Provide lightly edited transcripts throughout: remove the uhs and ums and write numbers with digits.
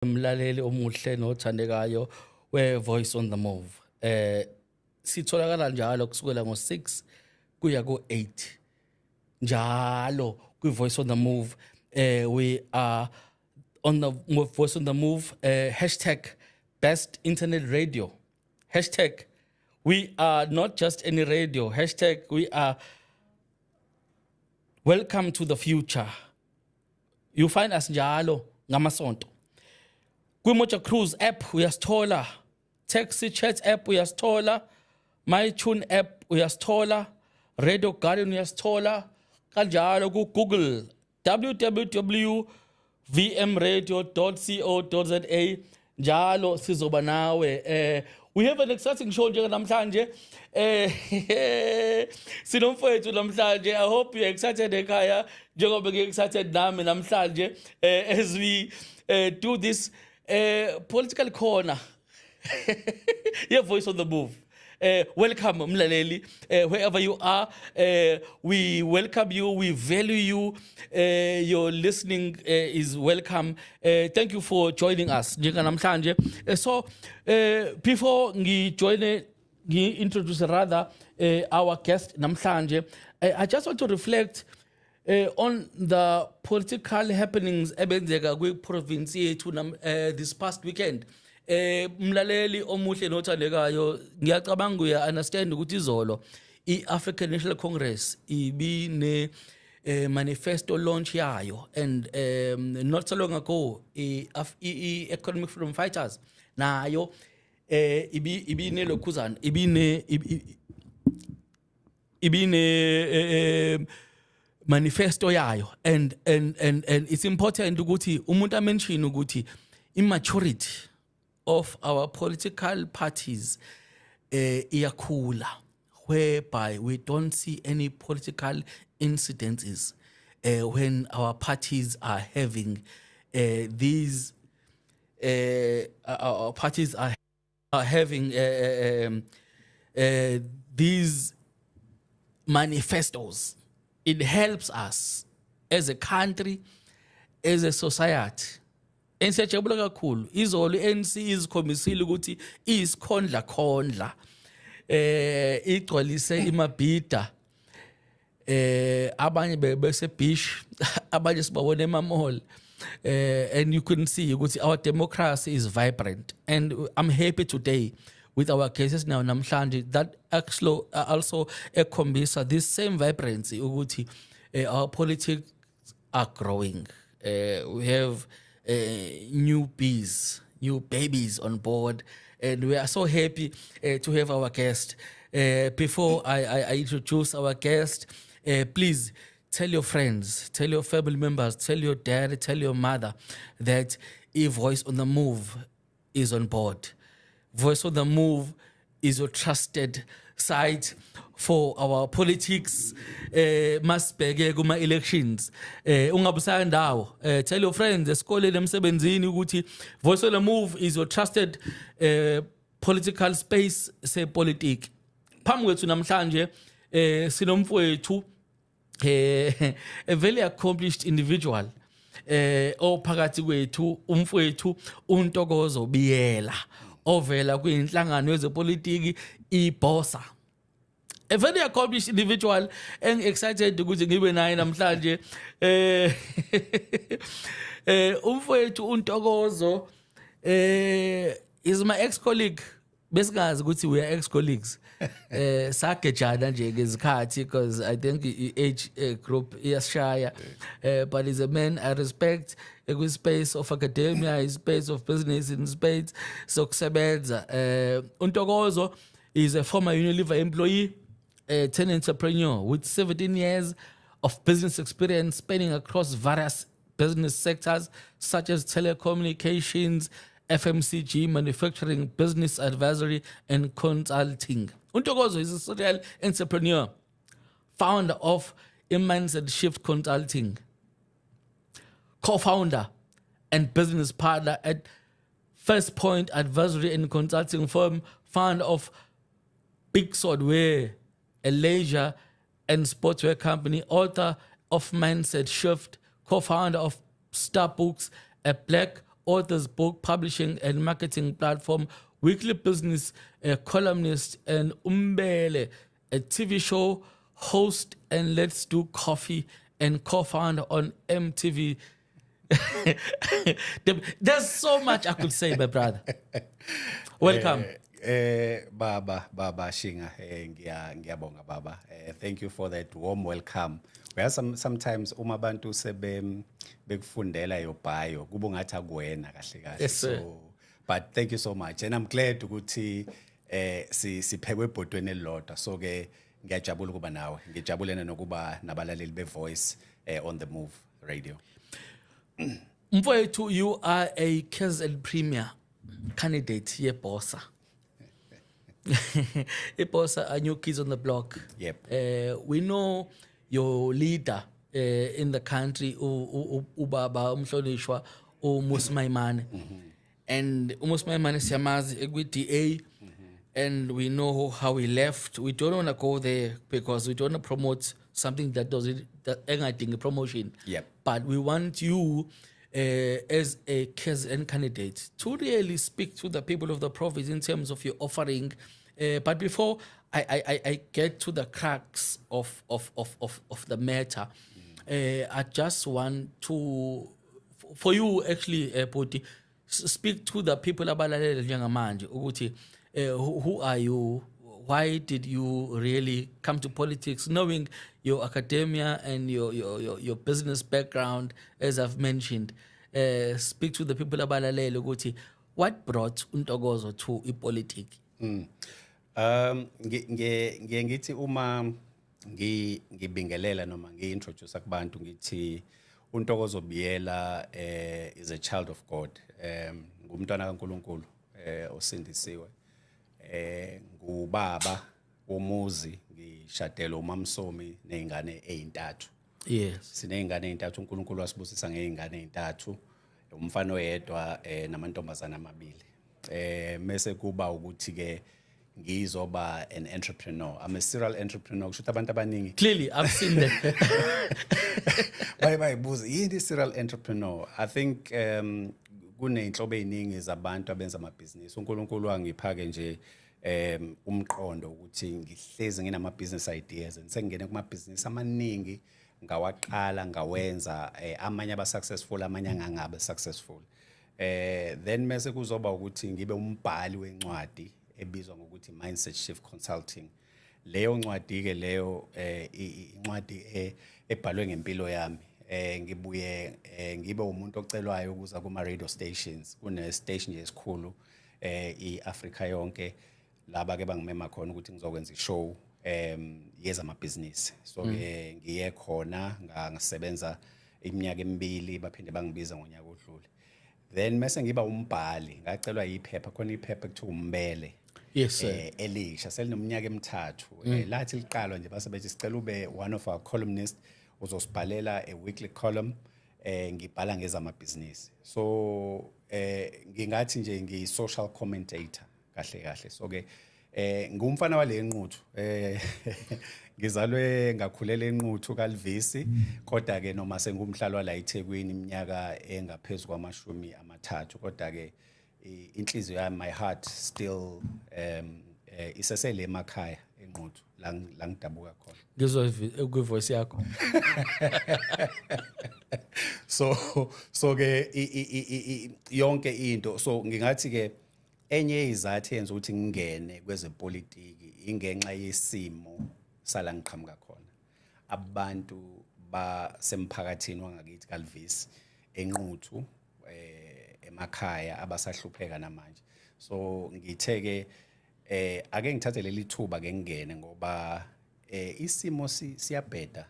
Mlaleli omuhle nothandekayo we-Voice on the Move. Sitholakala njalo kusukela ngo-6 kuya ku-8. Njalo kwi-Voice on the Move. We are on the Voice on the Move. Hashtag best internet radio. Hashtag we are not just any radio. Hashtag we are welcome to the future. You find us njalo ngamasonto. Kwi-Moja Cruise app uyasithola, Taxi Chat app uyasithola, MyTune app uyasithola, Radio Garden uyasithola, kanjalo ku-Google www.vmradio.co.za njalo sizoba nawe. We have an exciting show namhlanje. Sinomfowethu namhlanje. I hope you're excited ekhaya njengoba ngi-excited nami namhlanje as we do this political corner. Your Voice on the Move. Welcome, Mlaleli, wherever you are. We welcome you. We value you. Your listening is welcome. Thank you for joining us. So, before we introduce rather our guest namhlanje, I just want to reflect on the political happenings ebenzeka kwi-province yethu this past weekend. Mlaleli omuhle nothandekayo, ngiyacabanga uya understand ukuthi izolo i-African National Congress ibine manifesto launch yayo, and not so long ago i-Economic Freedom Fighters nayo ibine lokhuzana ibine manifesto yayo, and it's important ukuthi umuntu amention ukuthi immaturity of our political parties iyakhula, whereby we don't see any political incidences when our parties are having our parties are having these manifestos. It helps us as a country, as a society. And siyajabula kakhulu izolo ANC izikhomisile ukuthi isikhondla igcwalise imabhida abanye bese beach abanye sibabone emamall, and you couldn't see ukuthi our democracy is vibrant. And I'm happy today with our cases now namhlanje that actually also ekhombisa this same vibrancy ukuthi our politics are growing. We have new babies on board, and we are so happy to have our guest. Before I introduce our guest, please tell your friends, tell your family members, tell your dad, tell your mother that Voice on the Move is on board. Voice on the Move is your trusted site for our politics. Masibheke kuma elections. Ungabusaya ndawo. Tell your friends esikoleni emsebenzini ukuthi Voice on the Move is your trusted political space sepolitiki. Phambi kwethu namhlanje sinomfowethu a very accomplished individual. Ophakathi kwethu umfowethu uNtokozo Biyela ovela kwinhlangano yezepolitiki iBosa. A very accomplished individual, and excited ukuthi ngibe naye namhlanje. Umfowethu uNtokozo is my ex-colleague. Besingazi ukuthi we are ex-colleagues. Sakejana nje ngezikhathi because I think age group iyashaya, but he's a man I respect in space of academia, in space of business, in space sokusebenza. uNtokozo is a former Unilever employee, a 10 entrepreneur with 17 years of business experience spanning across various business sectors such as telecommunications, FMCG, manufacturing, business advisory, and consulting. uNtokozo is a serial entrepreneur, founder of a Mindset Shift Consulting, co-founder and business partner at First Point Advisory and Consulting Firm, founder of Big Swordwear, a leisure and sportswear company, author of Mindset Shift, co-founder of Star Books, a Black authors, book publishing and marketing platform, weekly business columnist, and Umbele, a TV show host, and Let's Do Coffee and co-founder on MTV. There's so much I could say, my brother. Welcome. Baba Shinga, ngiyabonga Baba. Thank you for that warm welcome. Where sometimes umabantu sebe bekufundela yo bio kuba ngathi akuwena kahle kahle. Yes, sir. So but thank you so much and I'm glad ukuthi siphekwe ebhodweni elilodwa. So ke ngiyajabula kuba nawe. Ngijabulene nokuba nabalaleli beVoice on the Move radio. Mfowethu, you are a KZN Premier candidate here, Bossa. Bossa are new kids on the block. Yep. We know your leader in the country, Ubaba Umhlonishwa, Musmaimane. And Musmaimane siyamazi with DA, and we know how he left. We don't want to go there because we don't want to promote something that doesn't, that engating a promotion. Yep. But we want you as a KZN candidate to really speak to the people of the province in terms of your offering. But before I get to the crux of the matter, I just want to, for you actually, Poti, speak to the people abalalele njengamanje ukuthi who are you? Why did you really come to politics, knowing your academia and your business background, as I've mentioned? Speak to the people abalalele ukuthi what brought uNtokozo to ipolitiki? Ngithi uma ngibingelela noma ngiintroduce kubantu ngithi uNtokozo Biyela is a child of God. Ngumntwana kaNkulunkulu osindisiwe. Ngubaba womuzi, ngishadela uMamsomi nezingane ezintathu. Yes. Sinezingane ezintathu, uNkulunkulu wasibusisa ngezingane ezintathu, umfana oyedwa namantombazana amabili. Mase kuba ukuthi ke ngizoba an entrepreneur. I'm a serial entrepreneur. Kusho abantu abaningi. Clearly, I've seen that. Bayibuza yini serial entrepreneur? I think kuneyinhlobo eziningi zabantu abenza amabhizinisi. uNkulunkulu wangiphake nje umqondo ukuthi ngihlezi nginama business ideas and sengingene kuma business amaningi ngawaqala ngawenza amanye aba successful amanye angangabe successful. Then mase kuzoba ukuthi ngibe umbhali wencwadi ebizwa ngokuthi Mindset Shift Consulting. Leyo ncwadi ke leyo incwadi ebhalwe ngempilo yami. Ngibuye ngibe umuntu ocelwayo ukuza kuma radio stations. Kune station nje esikhulu iAfrica yonke laba ke bangimema khona ukuthi ngizokwenza ishow yeza amabhizinisi. So ngiye khona ngasebenza iminyaka emibili baphinde bangibiza ngonyaka odlule. Then mase ngiba umbhali ngacelwa yiphepha khona iphepha ekuthiwa umbele. Yes, sir. Elisha selineminyaka emithathu. Lathi liqalwa nje basebethi sicela ube one of our columnists uzosibhalela a weekly column ngibhala ngezamabhizinisi. So ngingathi nje ngi-social commentator kahle kahle. So ke ngumfana wale nquthu ngizalwe ngakhulela enquthu kaLvisi kodwa ke noma sengumhlalo la eThekwini iminyaka engaphezulu kwamashumi amathathu kodwa ke inhliziyo yami, my heart still isesele emakhaya enquthu la ngidabuka khona. Ngizwa kwivoice yakho. So ke yonke into, so ngingathi ke enye izathu yenza ukuthi ngingene kwezepolitiki ingenxa yesimo sala ngiqhamuka khona. Abantu basemphakathini wangakithi kaLvisi enquthu emakhaya abasahlupheka namanje. So ngitheke ake ngithathe leli thuba ke ngene ngoba isimo siyabheda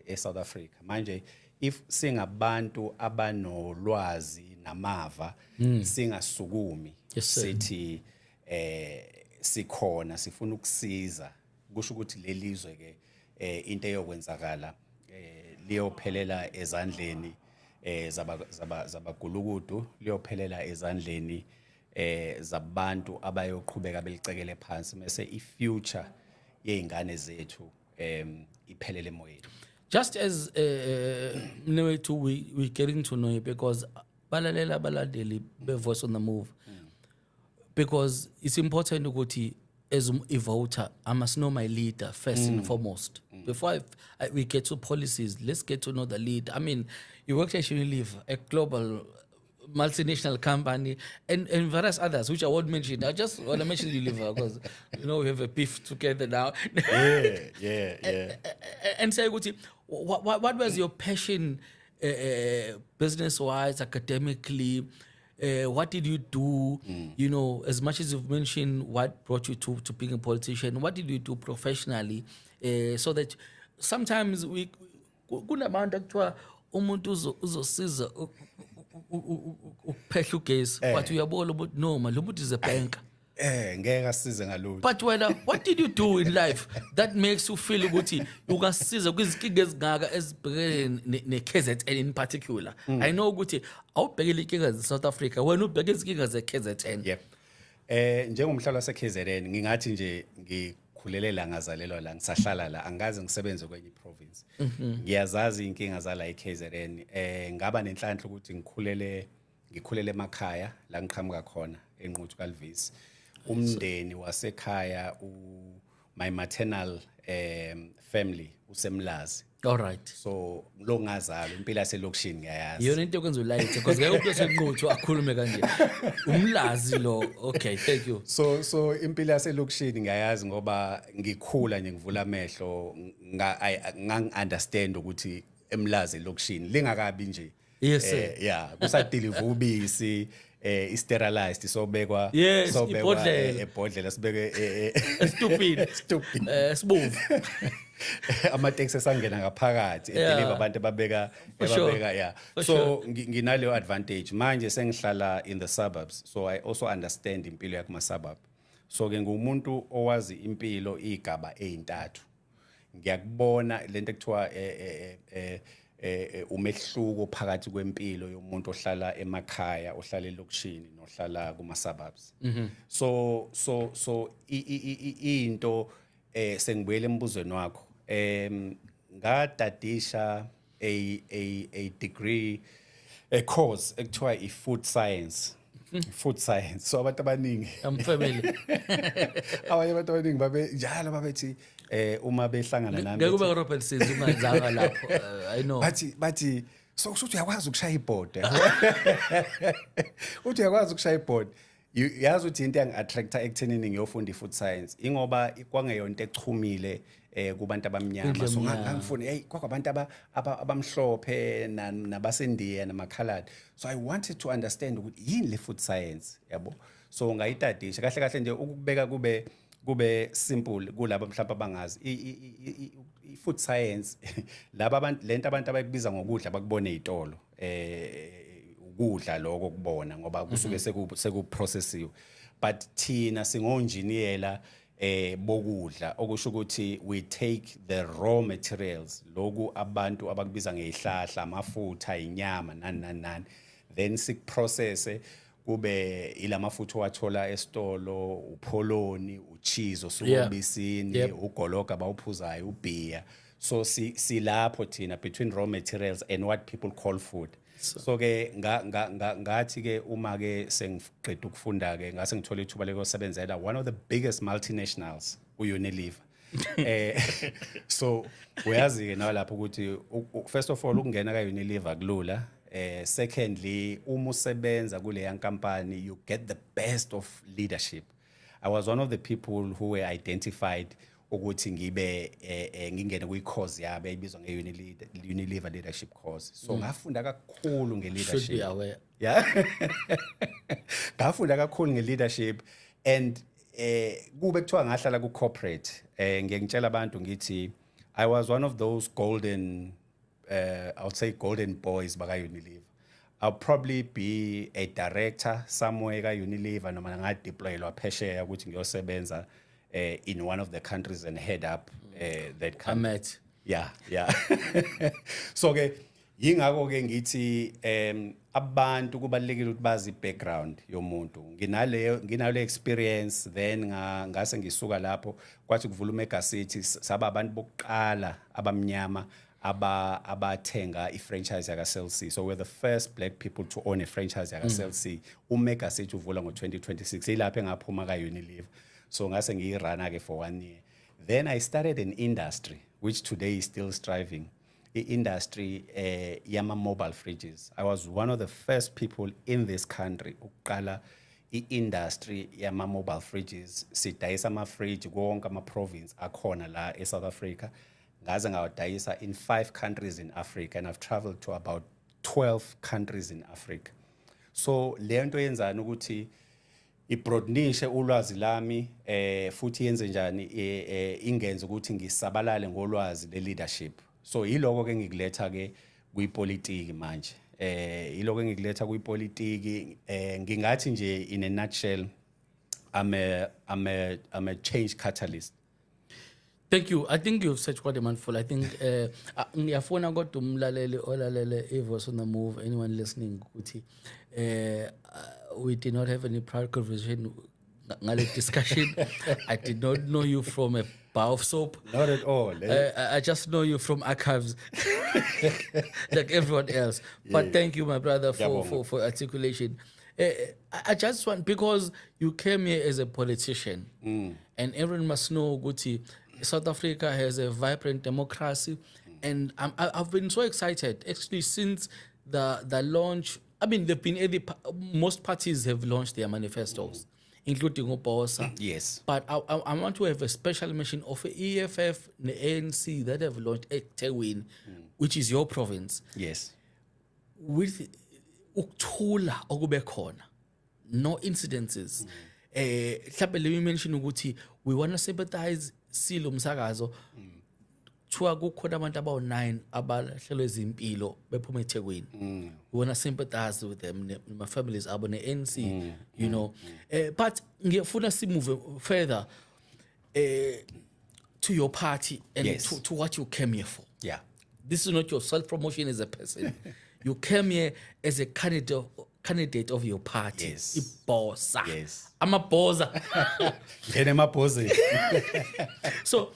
eSouth Africa manje. If singabantu abanolwazi namava singasukumi sithi sikhona sifuna ukusiza, kusho ukuthi lelizwe ke into eyokwenzakala liyophelela ezandleni zabagulukudu, liyophelela ezandleni zabantu abayoqhubeka belicekele phansi mase ifuture yeingane zethu iphelele emoyeni. Just as we're getting to know you, because balalela abalandeli be-Voice on the Move, because it's important ukuthi as a voter, I must know my leader first and foremost. Before we get to policies, let's get to know the leader. I mean, you worked at Unilever, a global multinational company, and various others, which I won't mention. I just want to mention Unilever because, we have a beef together now. Yeah. And say, what was your passion business-wise, academically? What did you do? As much as you've mentioned what brought you to being a politician, what did you do professionally? So that sometimes kunabantu akuthiwa umuntu uzosiza ukuphehla ugesi, but uyabona ukuthi no, lo muntu is a banker. Ngeke asize ngalutho. But what did you do in life that makes you feel ukuthi ukasiza kwizinkinga ezingaka ezibhekene ne-KZN in particular? I know ukuthi awubhekile inkinga ze-South Africa, wena ubheke izinkinga ze-KZN. Yep. Njengomhlali wase-KZN ngingathi nje ngikhulele la ngazalelwa la ngisahlala la angaze ngisebenze kwenye province. Ngiyazazi inkinga zala e-KZN. Ngaba nenhlanhla ukuthi ngikhulele emakhaya la ngiqhamuka khona eNquthu kaLvisi. Umndeni wasekhaya my maternal family usemlazi. All right. So lo ngazalo impilo yaselokishini ngiyayazi. Yona into ekwenza ulayithe because ngeke umuntu oseNquthu akhulume kanje. Umlazi lo. Okay, thank you. So impilo yaselokishini ngiyayazi ngoba ngikhula nje ngivula amehlo ngang-understand ukuthi emlazi elokishini lingakabi nje. Yes sir. Yeah, kusadeliver ubisi sterilized sobekwa ebhodlela sibeke stupid sibovu ama-taxi sangena ngaphakathi edeliver abantu ababeka yeah. So nginaleyo advantage manje sengihlala in the suburbs, so I also understand impilo yakuma suburb. So ke ngumuntu owazi impilo igaba ezintathu. Ngiyakubona lento ekuthiwa umehluko phakathi kwempilo yomuntu ohlala emakhaya, ohlala elokishini nohlala kuma suburbs. So into sengibuyele embuzweni wakho. Ngadadisha a degree, a course ekuthiwa i-food science. Food science. So abantu abaningi I'm familiar. Abanye abantu abaningi babethi uma behlangana nami ngeke ube Robert Senzo ungazaka lapho. I know. Bathi so usuthi uyakwazi ukushaya iboard. Uthi uyakwazi ukushaya iboard. Yazi ukuthi into engi-attracta ekuthenini ngiyofunda i-food science ingoba kwangeyonto echumile kubantu abamnyama. So ngangifuna kwabantu abamhlophe nabaseNdiya namakhaladi. So I wanted to understand ukuthi yini le food science, yabo. So ngayitadisha kahle nje ukubeka kube simple kulabo mhlawumbe abangazi i-food science laba lento abantu abayibiza ngokudla bakubona ezitolo ukudla lokho kubona ngoba kusuke sekuprocessiwe, but thina singonjiniyela bokudla okusho ukuthi we take the raw materials loku abantu abakubiza ngezihlahla amafutha inyama nani then sikuprocesse kube ilamafutha wathola esitolo, upholoni, uchizo sokubisini, ugologa bawuphuzayo, ubhiya. So silapho thina between raw materials and what people call food. So ke ngathi ke uma ke sengiqeda ukufunda ke ngase ngithola ithuba lekusebenzela one of the biggest multinationals uUnilever. So uyazi ke nawe lapho ukuthi first of all ukungena kaUnilever kulula. Secondly, uma usebenza kuleya nkampani you get the best of leadership. I was one of the people who were identified ukuthi ngibe ngingene kwi-course yabo ebizwa nge-Unilever leadership course. So ngafunda kakhulu nge-leadership. Should be aware. Yeah. Ngafunda kakhulu nge-leadership and kube kuthiwa ngahlala ku-corporate. Ngiyangitshela abantu ngithi I was one of those golden I would say golden boys baka Unilever. I'll probably be a director somewhere ka Unilever noma ngadeployelwa phesheya ukuthi ngiyosebenza in one of the countries and head up that country. Yeah. So ke yingakho ke ngithi abantu kubalekile ukuthi bazi background yomuntu. Nginale experience then ngase ngisuka lapho kwathi kuvula uMega City saba abantu bokuqala abamnyama abathenga i-franchise yaka Cell C. So we're the first black people to own a franchise yaka Cell C. Umega sethi uvula ngo-2026 ilapho engaphuma ka-Unilever. So ngase ngiyirana ke for 1 year. Then I started an industry which today is still striving. The industry yama mobile fridges. I was one of the first people in this country ukuqala i-industry yama mobile fridges. Sidayisa ama fridge konke ama province akhona la eSouth Africa. Ngaze ngawadayisa in 5 countries in Africa, and I've traveled to about 12 countries in Africa. So lento yenzani ukuthi ibroadenishe ulwazi lami futhi yenze njani ingenze ukuthi ngisabalale ngolwazi le-leadership. So yiloko ke ngikuletha ke kuyipolitiki manje. Yiloko ngikuletha kuyipolitiki ngingathi nje in a nutshell I'm a change catalyst. Thank you. I think you've said quite a mouthful. I think ngiyafuna kodwa umlaleli olalele iVoice on the Move, anyone listening ukuthi we did not have any prior conversation ngale discussion. I did not know you from a bar of soap. Not at all. I just know you from archives like everyone else. But thank you, my brother, for articulation. I just want, because you came here as a politician, and everyone must know, Guti, South Africa has a vibrant democracy, and I've been so excited actually since the launch. I mean, there've been most parties have launched their manifestos, including Oposa. Yes. But I want to have a special mention of EFF and the ANC that have launched eThekwini, which is your province. Yes. With ukuthula okube khona, no incidences. Mhlawumbe le mention ukuthi we want to sympathize silo umsakazo. Kuthiwa kukhona abantu abawu9 abalahlelwe izimpilo bephuma eThekwini. We want to sympathize with them, my families abo ne-ANC, you know. But ngiyafuna si move further to your party and Yes. to what you came here for. Yeah. This is not your self-promotion as a person. You came here as a candidate of your party. Yes. Ibosa. Yes. I'm a bosa. So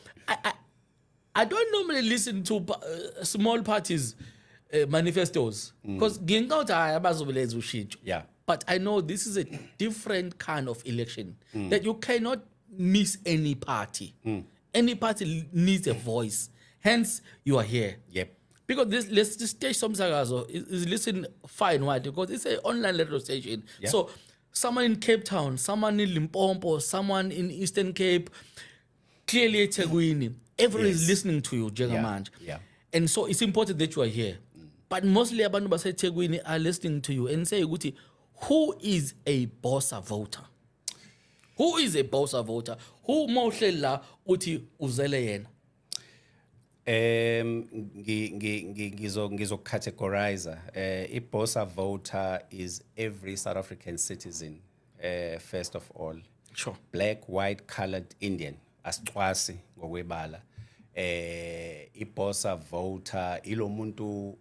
I don't normally listen to small parties manifestos because Yeah. but I know this is a different kind of election that you cannot miss any party. Any party needs a voice. Hence, you are here. Yep. Because let's just stage some Sagazo is listen fine, why? Because it's an online radio station. Yeah. So someone in Cape Town, someone in Limpopo, someone in Eastern Cape, clearly eThekwini, everyone is listening to you, Jengamanje. Yeah. And so it's important that you are here. But mostly abantu baseThekwini are listening to you and say, Guti, who is a Bosa voter? Who is a Bosa voter? Who mostly la uti uzele yena? Ngizocategorize. A Bosa voter is every South African citizen, first of all. Sure. Black, white, colored, Indian. Asixwasi ngokwebala. I-Bosa voter ilo muntu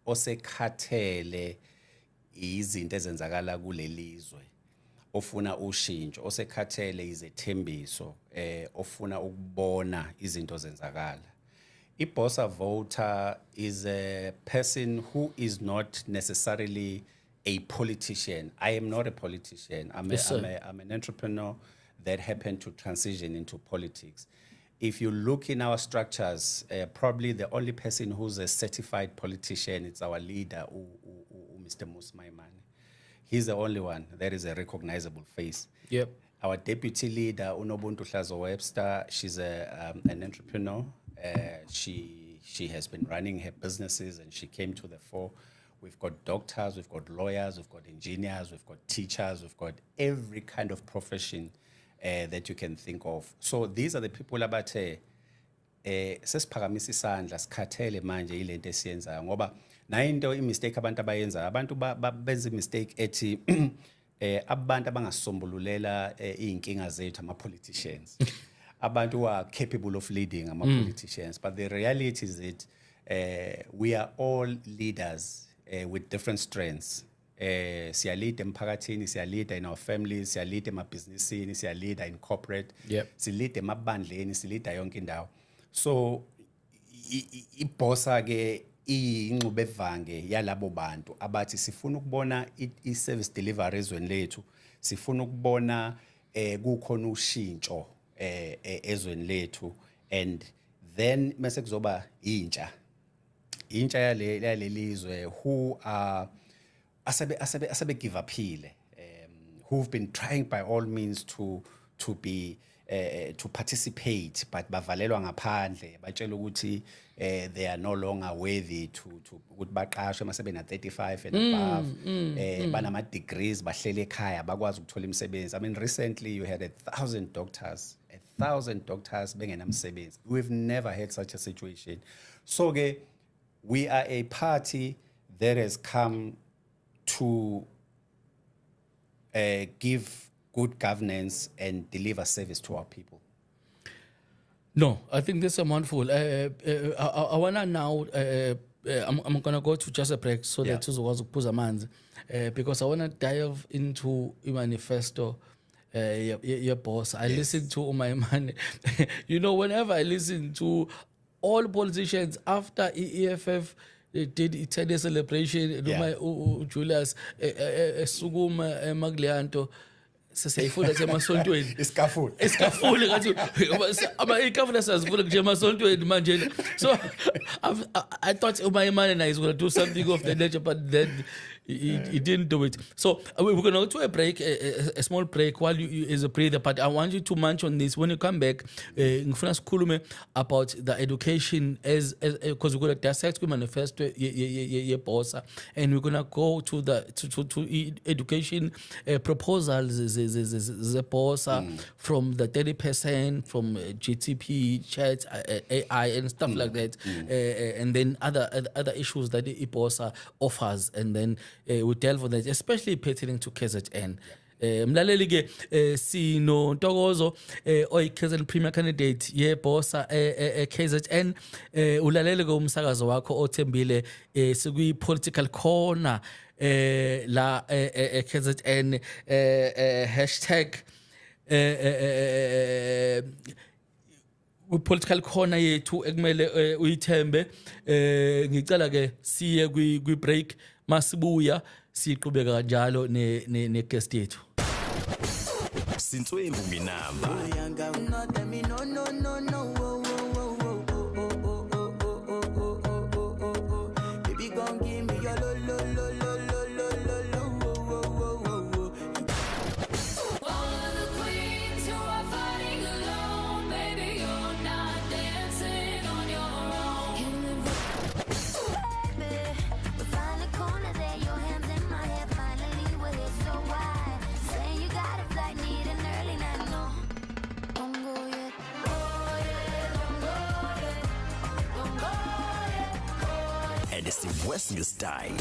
osekhathele izinto ezenzakala kulelizwe. Ofuna ushintsho, osekhathele izethembiso, ofuna ukubona izinto zenzakala. I-Bosa voter is a person who is not necessarily a politician. I am not a politician. I'm an entrepreneur that happened to transition into politics. If you look in our structures, probably the only person who's a certified politician is our leader, Mr. Musmaimane. He's the only one that is a recognizable face. Yep. Our deputy leader, Unobuntu Hlazo Webster, she's an entrepreneur. She has been running her businesses and she came to the fore. We've got doctors, we've got lawyers, we've got engineers, we've got teachers, we've got every kind of profession that you can think of. So these are the people abathe sesiphakamisa isandla sikhathele manje ilento esiyenzayo ngoba nayo into imistake abantu abayenza abantu benza imistake ethi abantu abangasombululela inkinga zethu ama politicians. Abantu who are capable of leading ama politicians, but the reality is that we are all leaders with different strengths. Siya lead emphakathini, siya lead in our families, siya lead emabhizinisini, siya lead in corporate, Yep. siya lead emabandleni, siya lead yonke indawo. So ibhosa ke ingxube evange yalabo bantu abathi sifuna ukubona i-service delivery ezweni lethu, sifuna ukubona kukhona ushintsho ezweni lethu, and then mase kuzoba intsha yalelizwe who are asabe give upile, who've been trying by all means to be to participate, but bavalelwa ngaphandle batshela ukuthi they are no longer worthy to ukuthi baqashwe mase bena 35 and above, banama degrees bahlele ekhaya bakwazi ukuthola imisebenzi. I mean, recently you had 1,000 doctors bengenamsebenzi. We've never had such a situation. So we are a party that has come to give good governance and deliver service to our people. No, I think this is wonderful. I wanna now. I'm gonna go to just a break so that tuzokwazi ukuphuza amanzi, because I wanna dive into the manifesto. Your boss. I listen to Umayimane. You know, whenever I listen to all politicians after EFF did its 10-year celebration, Julius Suguma Maglianto. Sesayifuna nje emasontweni iskafule ngathi ikafuna sazivula nje emasontweni manje. So I thought Umayimane is going to do something of the nature, but then he didn't do it. So we're going to go to a break, a small break while you is a breather, but I want you to munch on this when you come back. Ngifuna sikhulume about the education as because we're going to dissect the manifesto bossa, and we're going to go to the to education proposals the bossa from the 30% from GTP, chat, AI and stuff like that, and then other issues that the bossa offers, and then we delve on that, especially pertaining to KZN. Mlaleli ke sino Ntokozo oy KZN premier candidate bossa KZN, ulalele ke umsakazo wakho othembile sikwi political corner la KZN hashtag political corner yethu ekumele uyithembe. Ngicela ke siye kwi break, masibuya siqhubeka kanjalo ne guest yethu. Sintswembu Minamba. Baby gon' give me your lo. And it's the Western style.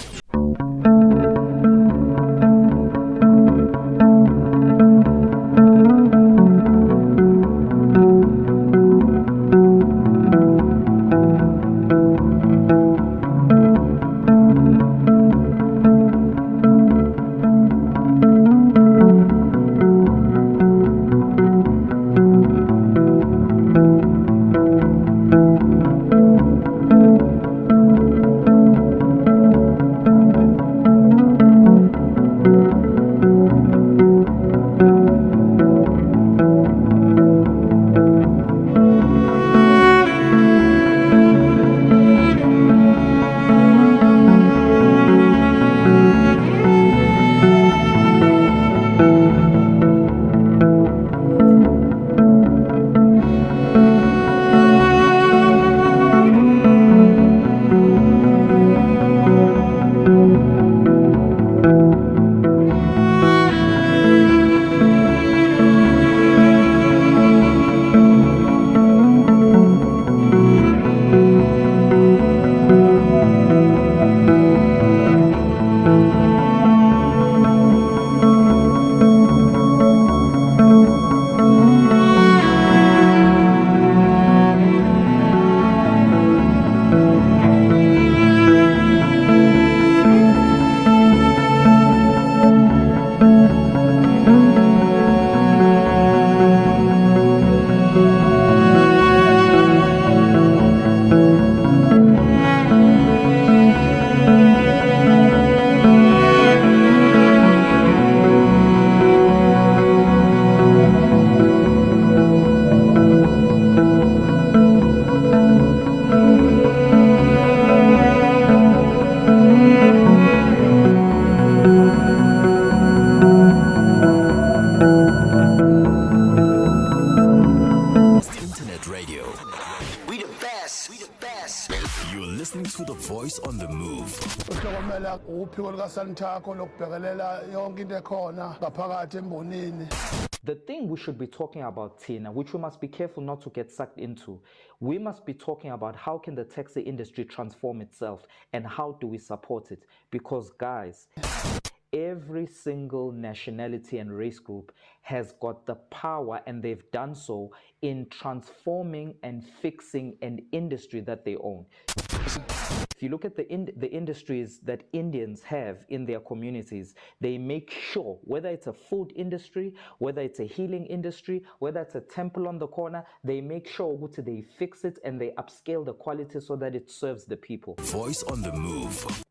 ngicela uphiko likaSantaco lokubhekelela yonke into ekhona ngaphakathi embonini. The thing we should be talking about, Tina, which we must be careful not to get sucked into, we must be talking about how can the taxi industry transform itself and how do we support it? Because guys, every single nationality and race group has got the power, and they've done so in transforming and fixing an industry that they own. If you look at the industries that Indians have in their communities, they make sure, whether it's a food industry, whether it's a healing industry, whether it's a temple on the corner, they make sure that they fix it and they upscale the quality so that it serves the people. Voice on the move.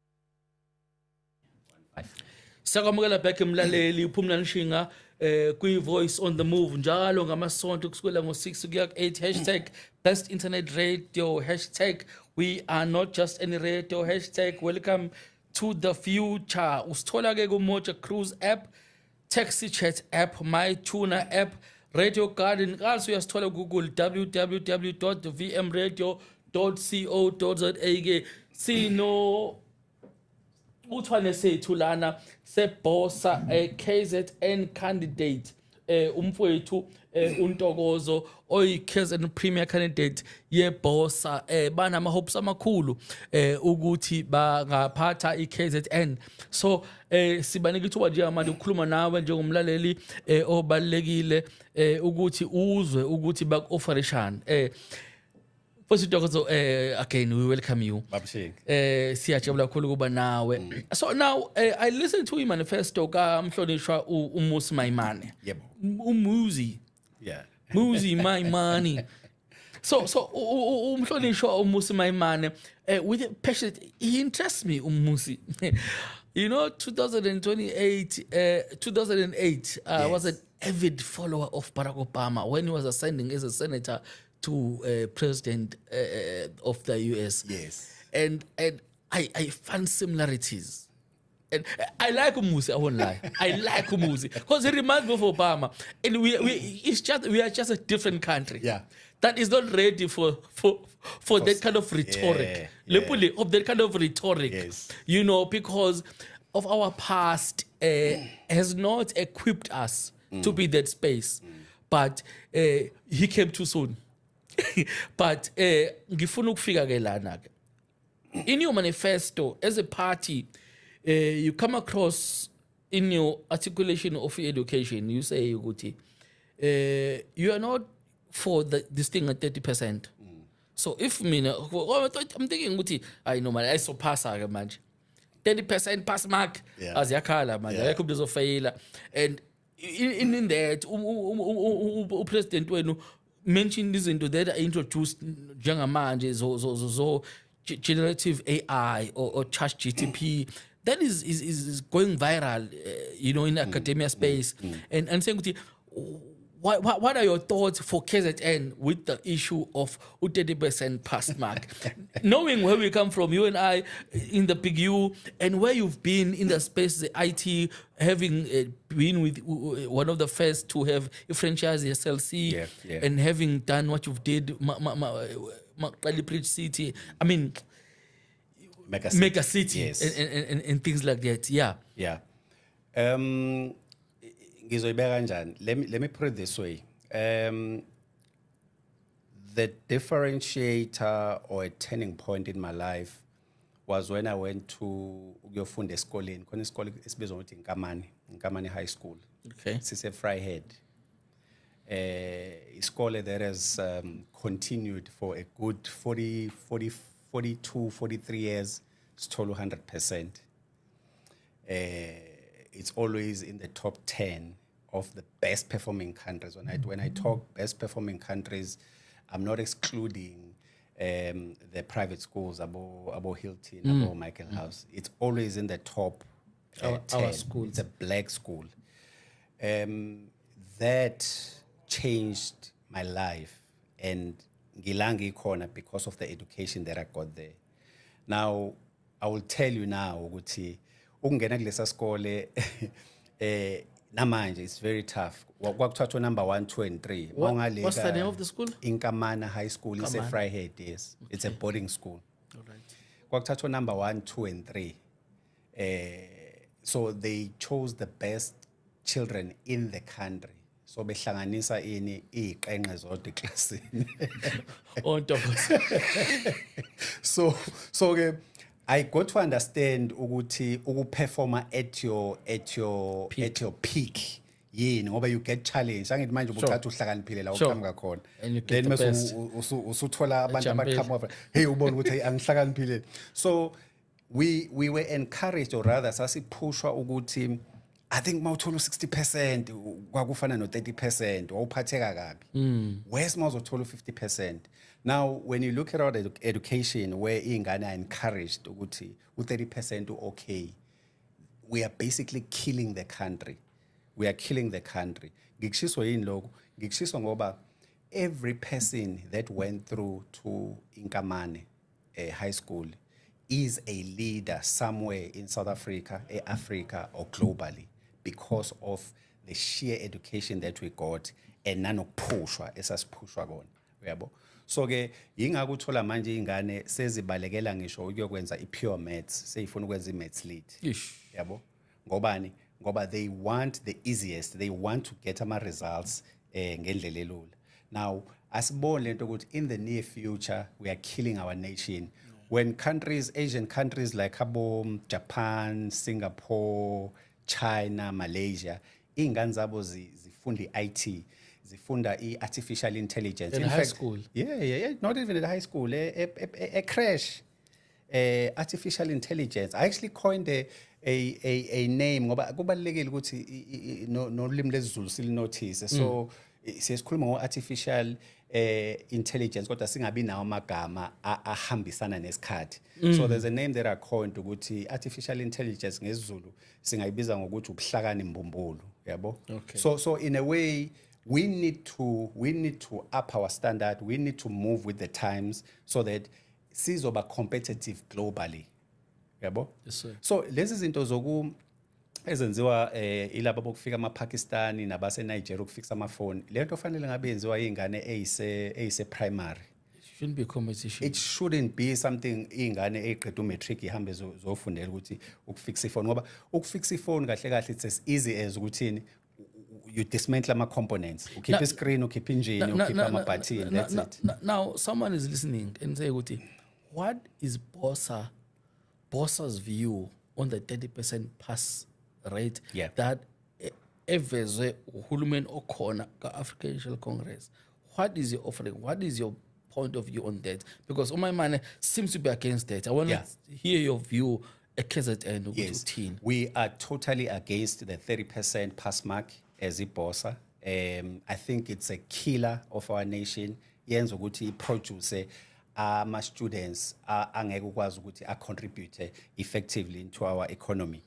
Sakamukela back emlaleli uphumla nshinga kwi Voice on the Move njalo ngamasonto kusukela ngo6 kuya ku8 #best internet radio #we are not just any radio #welcome to the future. Usithola ke ku Moja Cruise app, Taxi Chat app, My Tuna app, Radio Garden. Also uyasithola Google www.vmradio.co.za. Sino uthwane sethu lana seBosa KZN candidate umfowethu uNtokozo oyi KZN premier candidate yeBosa banama hopes amakhulu ukuthi bangaphatha iKZN. So sibanika ithuba nje manje ukukhuluma nawe njengomlaleli obalekile ukuthi uzwe ukuthi baku-offerishani. First Ntokozo, again we welcome you. Siyajabula kakhulu kuba nawe. So now I listened to your manifesto ka mhlonishwa uMusi Maimane. Yebo. Umuzi. Yeah. Muzi Maimane. So umhlonishwa uMusi Maimane with a passion, he interests me Umusi. You know 2008 I was an avid follower of Barack Obama when he was ascending as a senator to president of the US. Yes. And I find similarities. And I like Umusi, I won't lie. I like Umusi because he reminds me of Obama. And we are just a different country. Yeah. That is not ready for that kind of rhetoric. Of that kind of rhetoric. Yes. You know, because of our past has not equipped us to be that space. But he came too soon. But ngifuna ukufika ke lana ke. In your manifesto as a party, you come across in your articulation of your education, you say ukuthi you are not for this thing at 30%. So if mina I'm thinking ukuthi I know man I surpass ke manje 30% pass mark aziyakhala manje ayikho bizofeyila. And in that upresident wenu mention izinto that are introduced njengamanje zo generative AI or ChatGPT that is going viral you know in academia space. And saying ukuthi what are your thoughts for KZN with the issue of 30% pass mark? Knowing where we come from, you and I in the Big U, and where you've been in the space, the IT, having been with one of the first to have a franchise, the SLC, and having done what you've did, Bridge City, I mean, Mega City, yes. and things like that. Yeah. Yeah. Let me put it this way. The differentiator or a turning point in my life was when I went to ukuyofunda esikoleni. Khona isikole esibizwa ukuthi Nkamane High School. Okay. Sise Vryheid. Isikole that has continued for a good 43 years. It's total 100%. It's always in the top 10 of the best performing countries. When I talk best performing countries, I'm not excluding the private schools, Abo Hilton, Abo Michael House. It's always in the top 10. Our school. It's a black school. That changed my life, and ngilangi khona because of the education that I got there. Now, I will tell you now, ukuthi ukungena kulesa skole namanje it's very tough. Kwakuthathwa number 1, 2 and 3. What's the name of the school? Nkamane High School. It's a Vryheid, yes. Okay. It's a boarding school. All right. Kwakuthathwa number 1, 2 and 3. So they chose the best children in the country. So behlanganisa ini iqenqe zodwa eklasini. On top of So ke I got to understand ukuthi ukuperforma at your peak yini ngoba you get challenged angithi manje ubuthatha uhlakaniphile la Sure. uqhamuka khona And you get then the mase best. usuthola abantu Ejambile. abaqhamuka hey ubona ukuthi hey angihlakaniphile. So we were encouraged, or rather sasiphushwa ukuthi I think mawuthola 60% kwakufana no 30% wawuphatheka kabi. Where's mawuzothola 50%? Now when you look at our education where ingane are encouraged ukuthi u30% okay, we are basically killing the country. We are killing the country. Ngikushiswa yini lokho? Ngikushiswa ngoba every person that went through to Inkamane high school is a leader somewhere in South Africa, Africa or globally because of the sheer education that we got and nanokuphushwa esasiphushwa kona. Uyabo? So ke yingakho uthola manje ingane sezibalekela ngisho ukuyokwenza i-pure maths, seyifuna ukwenza i-maths lead. Ish. Yabo? Ngobani? Ngoba they want the easiest, they want to get ama results ngendlela elula. Now, asibone lento ukuthi in the near future we are killing our nation. When countries, Asian countries like Japan, Singapore, China, Malaysia, ingane zabo zifunda i-IT, zifunda i-artificial intelligence. In high school? Yeah, not even at high school, a crash. Artificial intelligence. I actually coined a name ngoba kubalekile ukuthi nolimi lesiZulu silinotice. So sesikhuluma ngo-artificial intelligence kodwa singabi nawo amagama ahambisana nesikhathi. So there's a name that I coined ukuthi artificial intelligence ngesiZulu singayibiza ngokuthi ubuhlakani mbumbulu, yabo? Okay. So in a way we need to up our standard, we need to move with the times so that sizoba competitive globally. Yabo? Yes, sir. So lezi zinto ezenziwa ilabo bokufika amaPakistani nabase Nigeria ukufixa amafoni. Lento fanele ngabe yenziwa ingane eyise primary. It shouldn't be a competition. It shouldn't be something ingane eqeda umatric ihambe zofundela ukuthi ukufixa ifoni ngoba ukufixa ifoni kahle kahle it's as easy as ukuthi you dismantle ama components. You keep a screen, you keep engine, you keep ama button, that's it. Now someone is listening and say ukuthi what is Bosa's view on the 30% pass rate that evezwe uhulumeni okhona ka-African National Congress? What is your offering? What is your point of view on that? Because Umaimane seems to be against that. I want to hear your view at KZN. Yes, we are totally against the 30% pass mark as iBosa. I think it's a killer of our nation. Yenza ukuthi produce ama students angeke ukwazi ukuthi contribute effectively into our economy.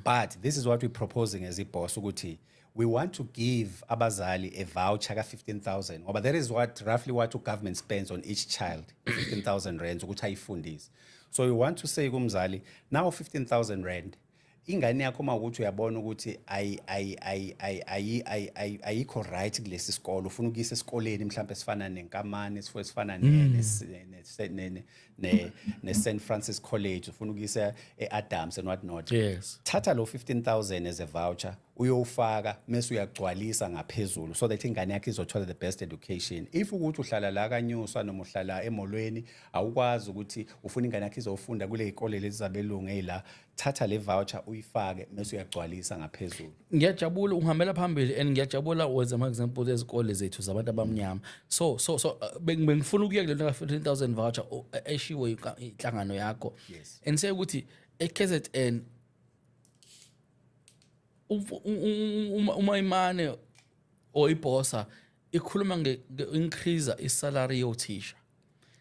But this is what we're proposing as iBosa ukuthi we want to give abazali a voucher ka 15,000 ngoba that is roughly what the government spends on each child, 15,000 rand ukuthi ayifundise. So we want to say kumzali now 15,000 rand ingane yakho mawukuthi uyabona ukuthi ayikho right kulesi sikolo ufuna ukuyisa esikoleni mhlawumbe esifana neNkamane esifana ne St Francis College ufuna ukuyisa eAdams and what not. Yes. Thatha lo 15,000 as a voucher uyofaka mase uyagcwalisa ngaphezulu so that ingane yakhe izothola the best education. If ukuthi uhlala la kaNyuswa noma uhlala emolweni awukwazi ukuthi ufuna ingane yakhe izofunda kule ikole lezabelungu eyila thatha le voucher uyifake mase uyagcwalisa ngaphezulu. Ngiyajabula uhambela phambili and ngiyajabula wenza ama examples ezikole zethu zabantu abamnyama. So bengifuna ukuya kule 15,000 voucher eshiwe inhlangano yakho. Yes. And say ukuthi eKZN uMaimane or iBosa ikhuluma nge-increase isalary yothisha.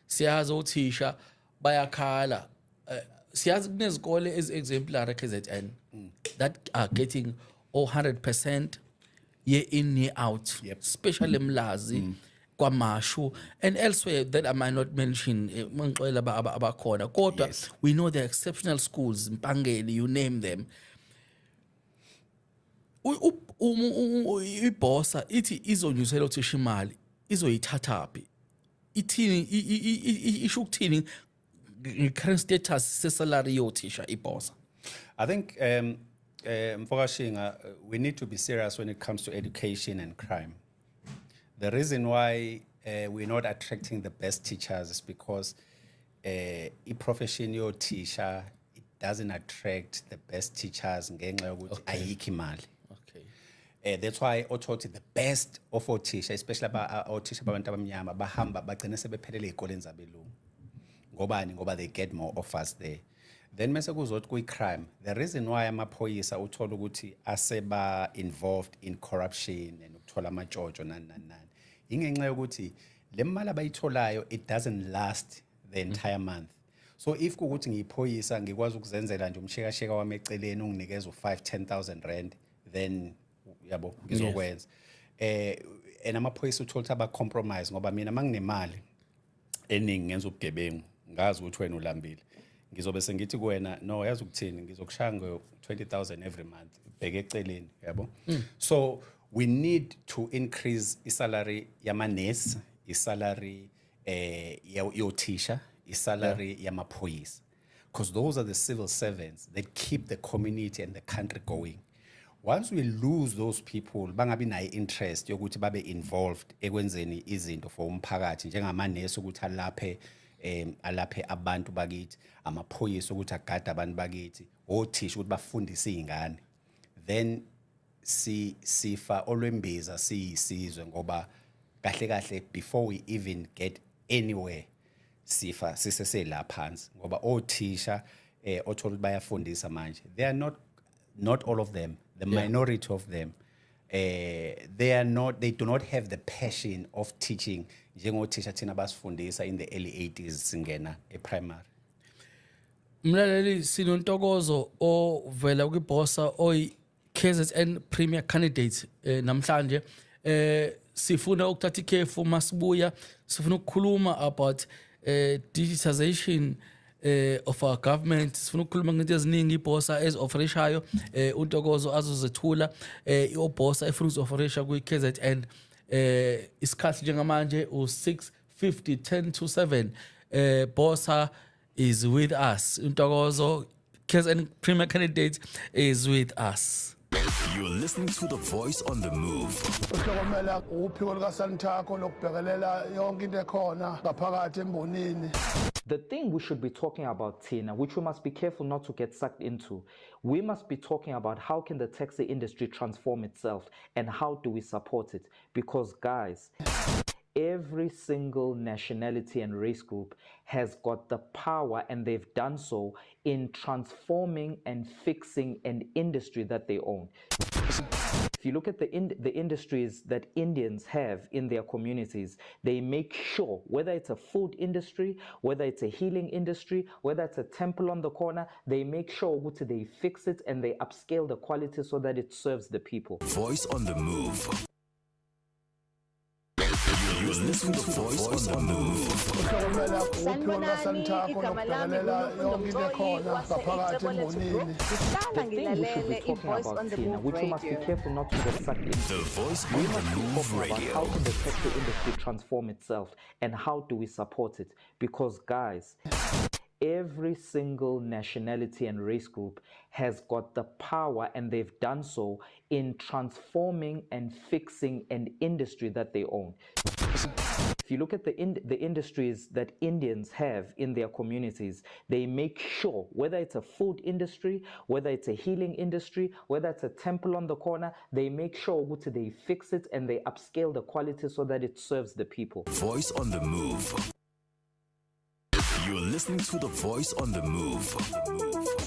Siyazi othisha bayakhala. Siyazi kunezikole exemplary KZN that are getting 100% year in year out, especially Mlazi, KwaMashu, and elsewhere that I might not mention. We know the exceptional schools, Mpangeni, you name them. iBosa ithi izonyusela uthisha imali izoyithathaphi ithini isho ukuthini current status sesalary yothisha iBosa. I think, Mfokashinga, we need to be serious when it comes to education and crime. The reason why we're not attracting the best teachers is because a profession teacher, it doesn't attract the best teachers ngenxa yokuthi ayikho imali. Okay. That's why authority the best of our teacher, especially our teacher babantu abamnyama bahamba bagcina sebephelele ey'koleni zabelungu. Ngobani? Ngoba they get more offers there. Then mase kuzothi kuyi-crime, the reason why amaphoyisa uthola ukuthi aseba involved in corruption and ukuthola amatshotsho nani. Ingenxa yokuthi le mali abayitholayo, it doesn't last the entire month. So if kukuthi ngiyiphoyisa ngikwazi ukuzenzela nje umshekasheka wami eceleni unginikeza u5-10,000 rand, then yabo ngizokwenza. And amaphoyisa uthola ukuthi aba-compromise ngoba mina manginemali eningi ngenza ubugebengu ngazi ukuthi wena ulambile. Ngizobe sengithi kuwena no yazi ukuthini ngizokushaya ngo20,000 every month bheke eceleni yabo. So we need to increase isalary yamanesi, isalary yothisha, isalary yamaphoyisa, because those are the civil servants that keep the community and the country going. Once we lose those people, bangabi nayo interest yokuthi babe involved ekwenzeni izinto for umphakathi njengamanesi ukuthi alaphe abantu bakithi, amaphoyisa ukuthi agade abantu bakithi, othisha ukuthi bafundise izingane, then sifa olwembiza siyisizwe ngoba kahle before we even get anywhere sifa sisesela phansi ngoba othisha othola ukuthi bayafundisa manje, they are not all of them, the minority of them, they do not have the passion of teaching njengothisha thina basifundisa in the early 80s singena e-primary. Mlaleli sinontokozo ovela kwiBosa KZN Premier Candidate namhlanje. Sifuna ukuthatha ikhefu masibuya, sifuna ukukhuluma about digitization of our government. Sifuna ukukhuluma ngento eziningi iBosa ezoferishayo, untokozo azozethula iBosa efuna uzoferisha kwiKZN. Isikhathi njengamanje u6:50 10 to 7. Bosa is with us. Untokozo KZN Premier Candidate is with us. You're listening to The Voice on the Move. Uhlokomela uphiko likaSantaco lokubhekelela yonke into ekhona ngaphakathi embonini. The thing we should be talking about, Tina, which we must be careful not to get sucked into, we must be talking about how can the taxi industry transform itself and how do we support it? Because, guys, every single nationality and race group has got the power, and they've done so in transforming and fixing an industry that they own. If you look at the industries that Indians have in their communities, they make sure, whether it's a food industry, whether it's a healing industry, whether it's a temple on the corner, they make sure that they fix it and they upscale the quality so that it serves the people. Voice on the Move. You're listening to Voice on the Move. Uhlokomela uphiko likaSantaco lokubhekelela yonke into ekhona ngaphakathi embonini. The thing we should be talking about, Tina, which we must be careful not to get sucked into. The Voice We on must the be Move talking about Radio. how can the taxi industry transform itself and how do we support it? Because, guys, every single nationality and race group has got the power, and they've done so in transforming and fixing an industry that they own. If you look at the industries that Indians have in their communities, they make sure, whether it's a food industry, whether it's a healing industry, whether it's a temple on the corner, they make sure that they fix it and they upscale the quality so that it serves the people. Voice on the Move. You're listening to The Voice on the Move.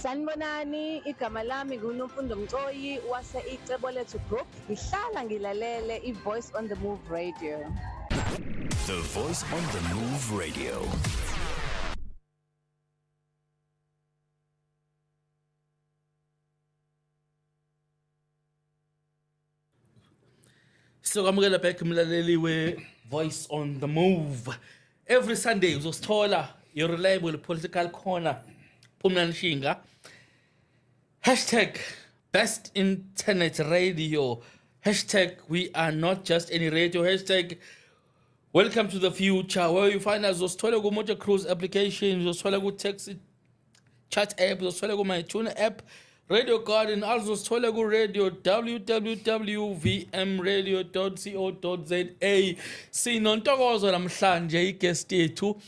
Sanibonani, igama lami nguNomfundo Mcoyi wase Icebo Lethu Group. Ngihlala ngilalele iVoice on the Move Radio. The Voice on the Move Radio. So kwamukela back mlaleli we-Voice on the Move. Every Sunday uzosithola your reliable political corner, Phumlani Shinga. Hashtag best internet radio. Hashtag we are not just any radio. Hashtag welcome to the future, where you find us uzosithola ku-Motor Cruise application, uzosithola ku-Taxi Chat app, uzosithola ku-MyTuner app, Radio Garden also sithole ku radio www.vmradio.co.za. Sinontokozo namhlanje igest yethu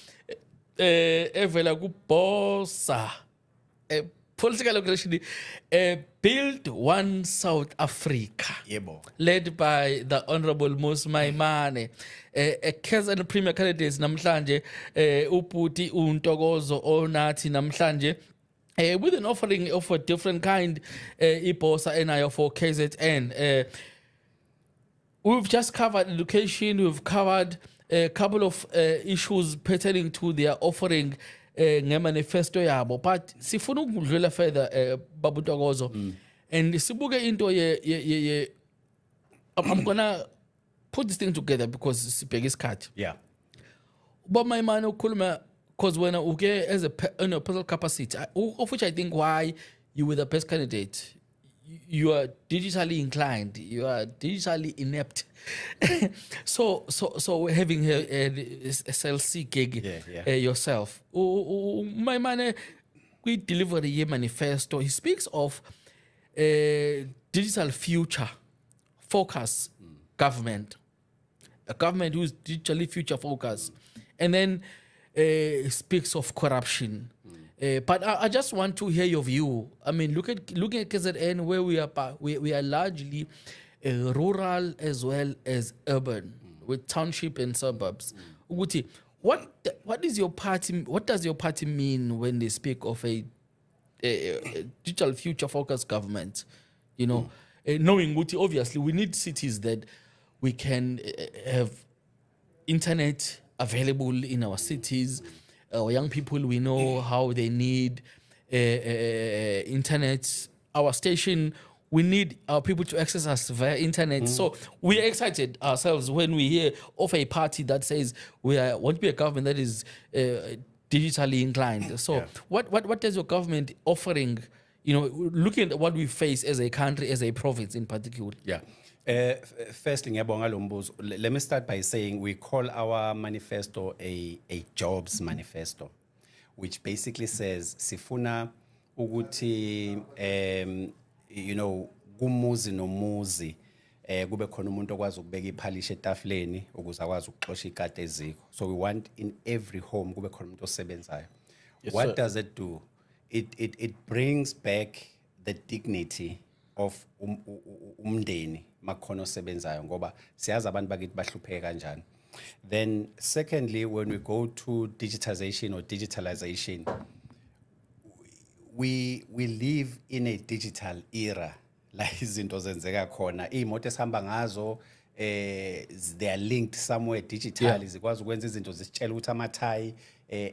evela ku Bosa. Political organization Build One South Africa. Yebo. Led by the Honorable Mos Maimane. KZN Premier Candidates namhlanje uPuti uNtokozo onathi namhlanje with an offering of a different kind iBosa enayo for KZN. We've just covered education, we've covered a couple of issues pertaining to their offering ngemanifesto yabo, but sifuna ukudlula further Babu Ntokozo and sibuke into ye I'm gonna put this thing together because sibheke isikhathi. Yeah. But my man ukhuluma because when okay as a in a personal capacity of which I think why you were the best candidate. You are digitally inclined, you are digitally inept. so having a SLC gig yourself. My man we deliver a manifesto. He speaks of digital future focus government. A government who is digitally future focused. And then speaks of corruption. But I just want to hear your view. I mean, looking at KZN where we are largely rural as well as urban, with township and suburbs. Uguti, what is your party? What does your party mean when they speak of a digital future focused government? You know, knowing Uguti, obviously we need cities that we can have internet available in our cities. Our young people, we know how they need internet. Our station, we need our people to access us via internet. So we're excited ourselves when we hear of a party that says we want to be a government that is digitally inclined. So what is your government offering? You know, looking at what we face as a country, as a province in particular. Yeah. Firstly, ngiyabonga lo mbuzo. Let me start by saying we call our manifesto a jobs manifesto, which basically says sifuna ukuthi you know kumuzi nomuzi kube khona umuntu okwazi ukubeka iphalisha etafuleni ukuze akwazi ukuxosha ikati eziko. So we want in every home kube khona umuntu osebenzayo. What does it do? It brings back the dignity of umndeni makhono sebenzayo ngoba siyazi abantu bakithi bahlupheke kanjani. Then secondly, when we go to digitization or digitalization, we live in a digital era. La izinto zenzeka khona imoto esihamba ngazo they are linked somewhere digitally zikwazi ukwenza izinto zisitshela ukuthi amathayi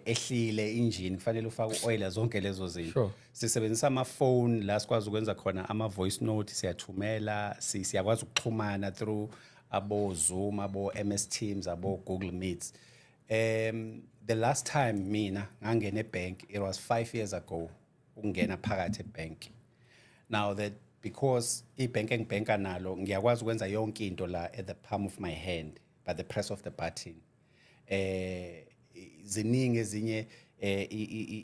ehlile engine kufanele ufake oil zonke lezo zinto. Sisebenzisa ama phone la sikwazi ukwenza khona ama voice note siyathumela siyakwazi ukuxhumana through abo Zoom abo MS Teams abo Google Meets. The last time mina ngangena ebank it was 5 years ago ukungena phakathi ebank. Now that because ibank engibhenka nalo ngiyakwazi ukwenza yonke into la at the palm of my hand by the press of the button. Ziningi ezinye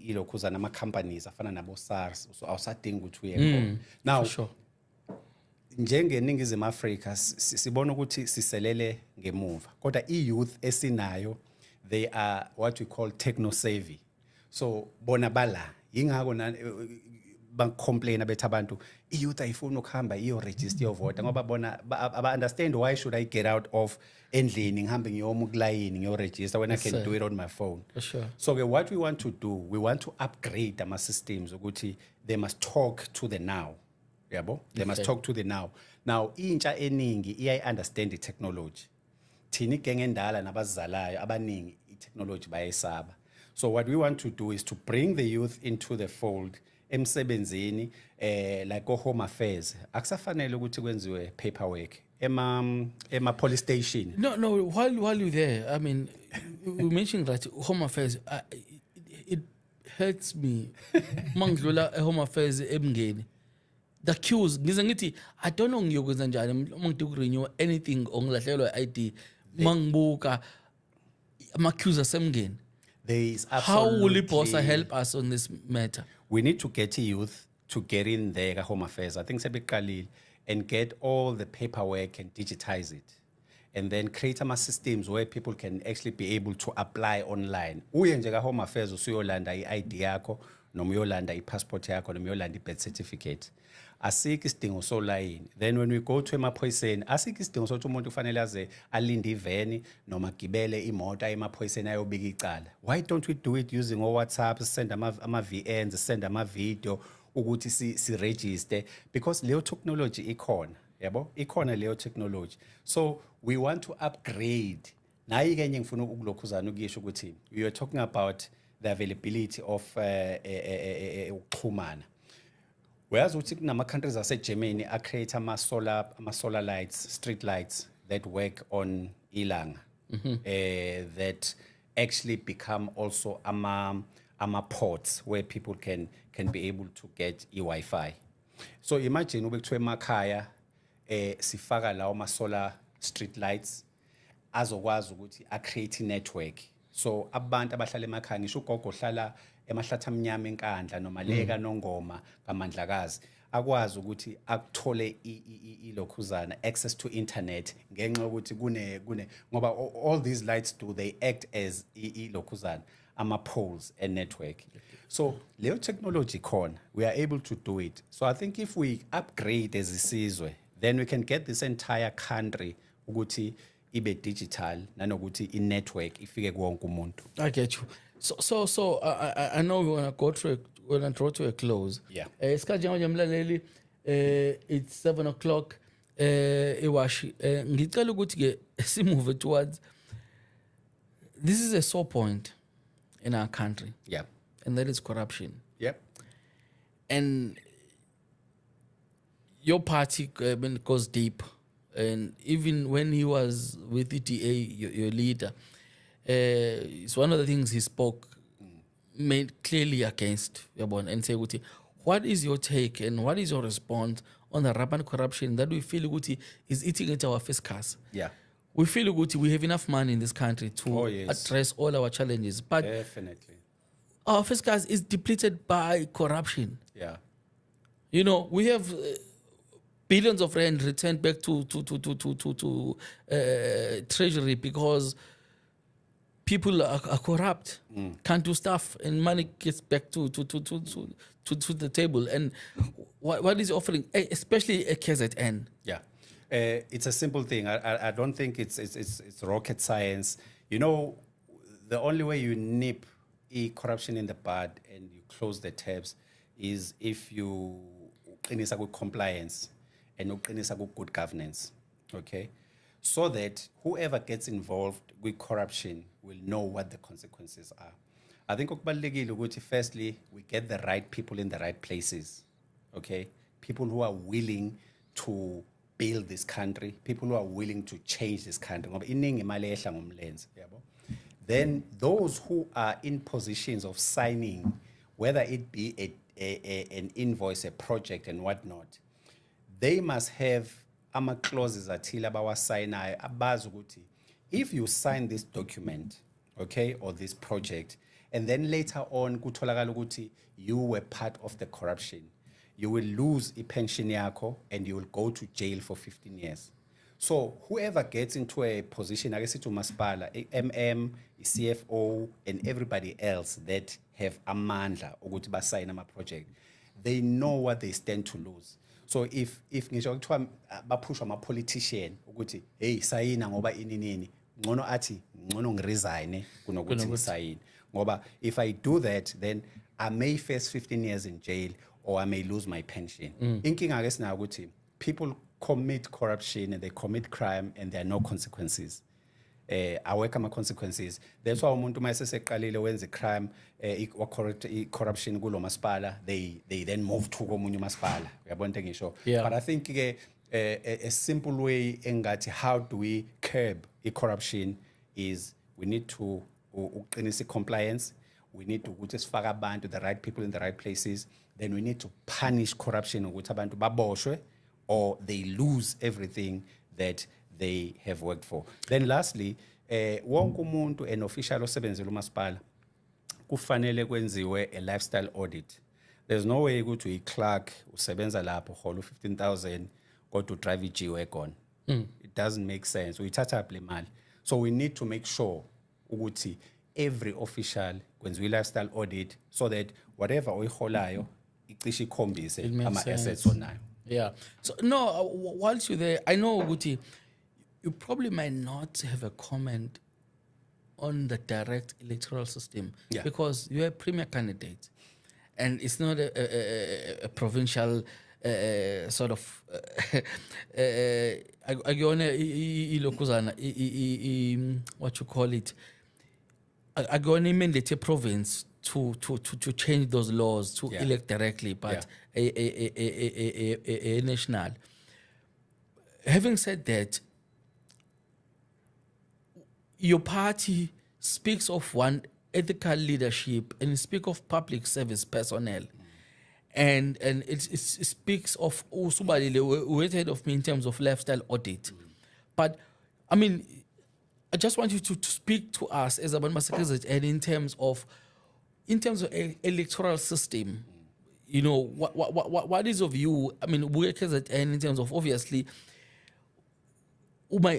ilokhuza nama companies afana nabo SARS so awusadinga ukuthi uye khona. Now njengeningizimu Africa sibona ukuthi siselele ngemuva kodwa youth esinayo they are what we call techno savvy. So bona bala ingako complain bethi abantu youth ayifuna ukuhamba iyo register yovota ngoba bona aba understand why should I get out of endlini ngihambe ngiyoma kulayini ngiyo register when I can do it on my phone. So what we want to do, we want to upgrade our systems ukuthi they must talk to the now. Yabo? They must talk to the now. Now intsha eningi iya understand the technology. Thini genge endala nabazalayo abaningi i-technology bayesaba. So what we want to do is to bring the youth into the fold emsebenzini like home affairs akusafanele ukuthi kwenziwe paperwork ema police station. No, while you're there, I mean, you mentioned that home affairs, it hurts me. Mangdlula home affairs emngeni. The queues, ngize ngithi I don't know ngiyokwenza njani mangithi renew anything ongilahlelwa ID mangibuka ama queues asemngeni. There is How will absolutely iBosa help us on this matter? We need to get youth to get in there Home Affairs. I think sebeqalile and get all the paperwork and digitize it. And then create systems where people can actually be able to apply online. Uye nje Home Affairs usuyolanda i-ID yakho, noma uyolanda i-passport yakho, noma uyolanda i-birth certificate. Asikho isidingo solayini. Then when we go to emaphoyiseni, asikho isidingo sokuthi umuntu kufanele aze alinde iveni noma gibele imoto emaphoyiseni ayobika icala. Why don't we do it using WhatsApp, send ama-VNs, send ama-video ukuthi si register, because leyo technology ikhona. Yabo, ikhona leyo technology. So we want to upgrade. Nayi kenye ngifuna ukulokhuzana ukisho ukuthi you are talking about the availability of ukuxhumana. Whereas uthi kunama countries ase Germany create ama solar lights, street lights that work on ilanga, that actually become also ama ports where people can be able to get Wi-Fi. So imagine ubekuthiwa emakhaya sifaka lawo ma solar street lights azokwazi ukuthi create network. So abantu abahlala emakhaya ngisho ugogo ohlala emahlathi amnyama enkandla noma leka nongoma kaMandlakazi akwazi ukuthi akuthole ilokhuzana access to internet ngenxa ukuthi kune ngoba all these lights they act as ilokhuzana ama poles and network. So leyo technology khona, we are able to do it. So I think if we upgrade as isizwe, then we can get this entire country ukuthi ibe digital nanokuthi i-network ifike kuwonke umuntu. I get you. So I know we want to draw to a close. Yeah. Isikhathi nje mlaleli it's 7 o'clock ewashi ngicela ukuthi ke si move towards, this is a sore point in our country. Yeah. And that is corruption. Yep. And your party goes deep. And even when he was with ETA, your leader, it's one of the things he spoke made clearly against Yabon and say, what is your take and what is your response on the rampant corruption that we feel is eating into our fiscus? Yeah. We feel we have enough money in this country to address all our challenges, but definitely our fiscus is depleted by corruption. Yeah. You know, we have billions of rand returned back to treasury because people are corrupt, can't do stuff, and money gets back to the table. And what is offering, especially a KZN? Yeah. It's a simple thing. I don't think it's rocket science. You know, the only way you nip corruption in the bud and you close the tabs is if you qinisa with compliance and you qinisa with good governance. Okay? So that whoever gets involved with corruption will know what the consequences are. I think firstly, we get the right people in the right places. Okay? People who are willing to build this country, people who are willing to change this country. Then those who are in positions of signing, whether it be an invoice, a project, and whatnot, they must have clauses athile abawasayinayo abazi ukuthi if you sign this document, okay, or this project, and then later on kutholakala ukuthi you were part of the corruption, you will lose a pension yakho and you will go to jail for 15 years. So whoever gets into a position, I guess it's umasipala, MM, CFO, and everybody else that have amandla ukuthi basayina ama project, they know what they stand to lose. So if ngisho kuthiwa baphusha ama politician ukuthi hey sayina ngoba inini ngcono athi ngcono ngiresign kunokuthi ngisayine, ngoba if I do that then I may face 15 years in jail or I may lose my pension. Inkinga ke sina ukuthi people commit corruption and they commit crime and there are no consequences. Awekho ama consequences. That's why umuntu mayeseseqalile wenza crime corruption kulo masipala, they then move to komunye umasipala. Uyabona into engisho? But I think a simple way engathi how do we curb corruption is we need to uqinisa compliance, we need to ukuthi sifake abantu, the right people in the right places, then we need to punish corruption ukuthi abantu baboshwe or they lose everything that they have worked for. Then lastly, wonke umuntu an official osebenzela umasipala kufanele kwenziwe a lifestyle audit. There's no way ukuthi uyi-clerk usebenza lapho hola 15,000 kodwa drive i-G-Wagon. It doesn't make sense. Uyithatha phi le mali? So we need to make sure ukuthi every official kwenziwe lifestyle audit so that whatever oyiholayo icishe ikhombise It makes ama-assets sense. onayo. Yeah. So no, whilst you're there, I know Guti, you probably might not have a comment on the direct electoral system Yeah. because you're a premier candidate, and it's not a provincial sort of. What you call it? I go on mandate a province to change those laws to Yeah. elect directly, but a national. Having said that, your party speaks of one ethical leadership and it speaks of public service personnel. And it speaks of way ahead of me in terms of lifestyle audit. But I mean, I just want you to speak to us as Abantu Masekazit and in terms of electoral system. You know, what is your view? I mean, we and in terms of obviously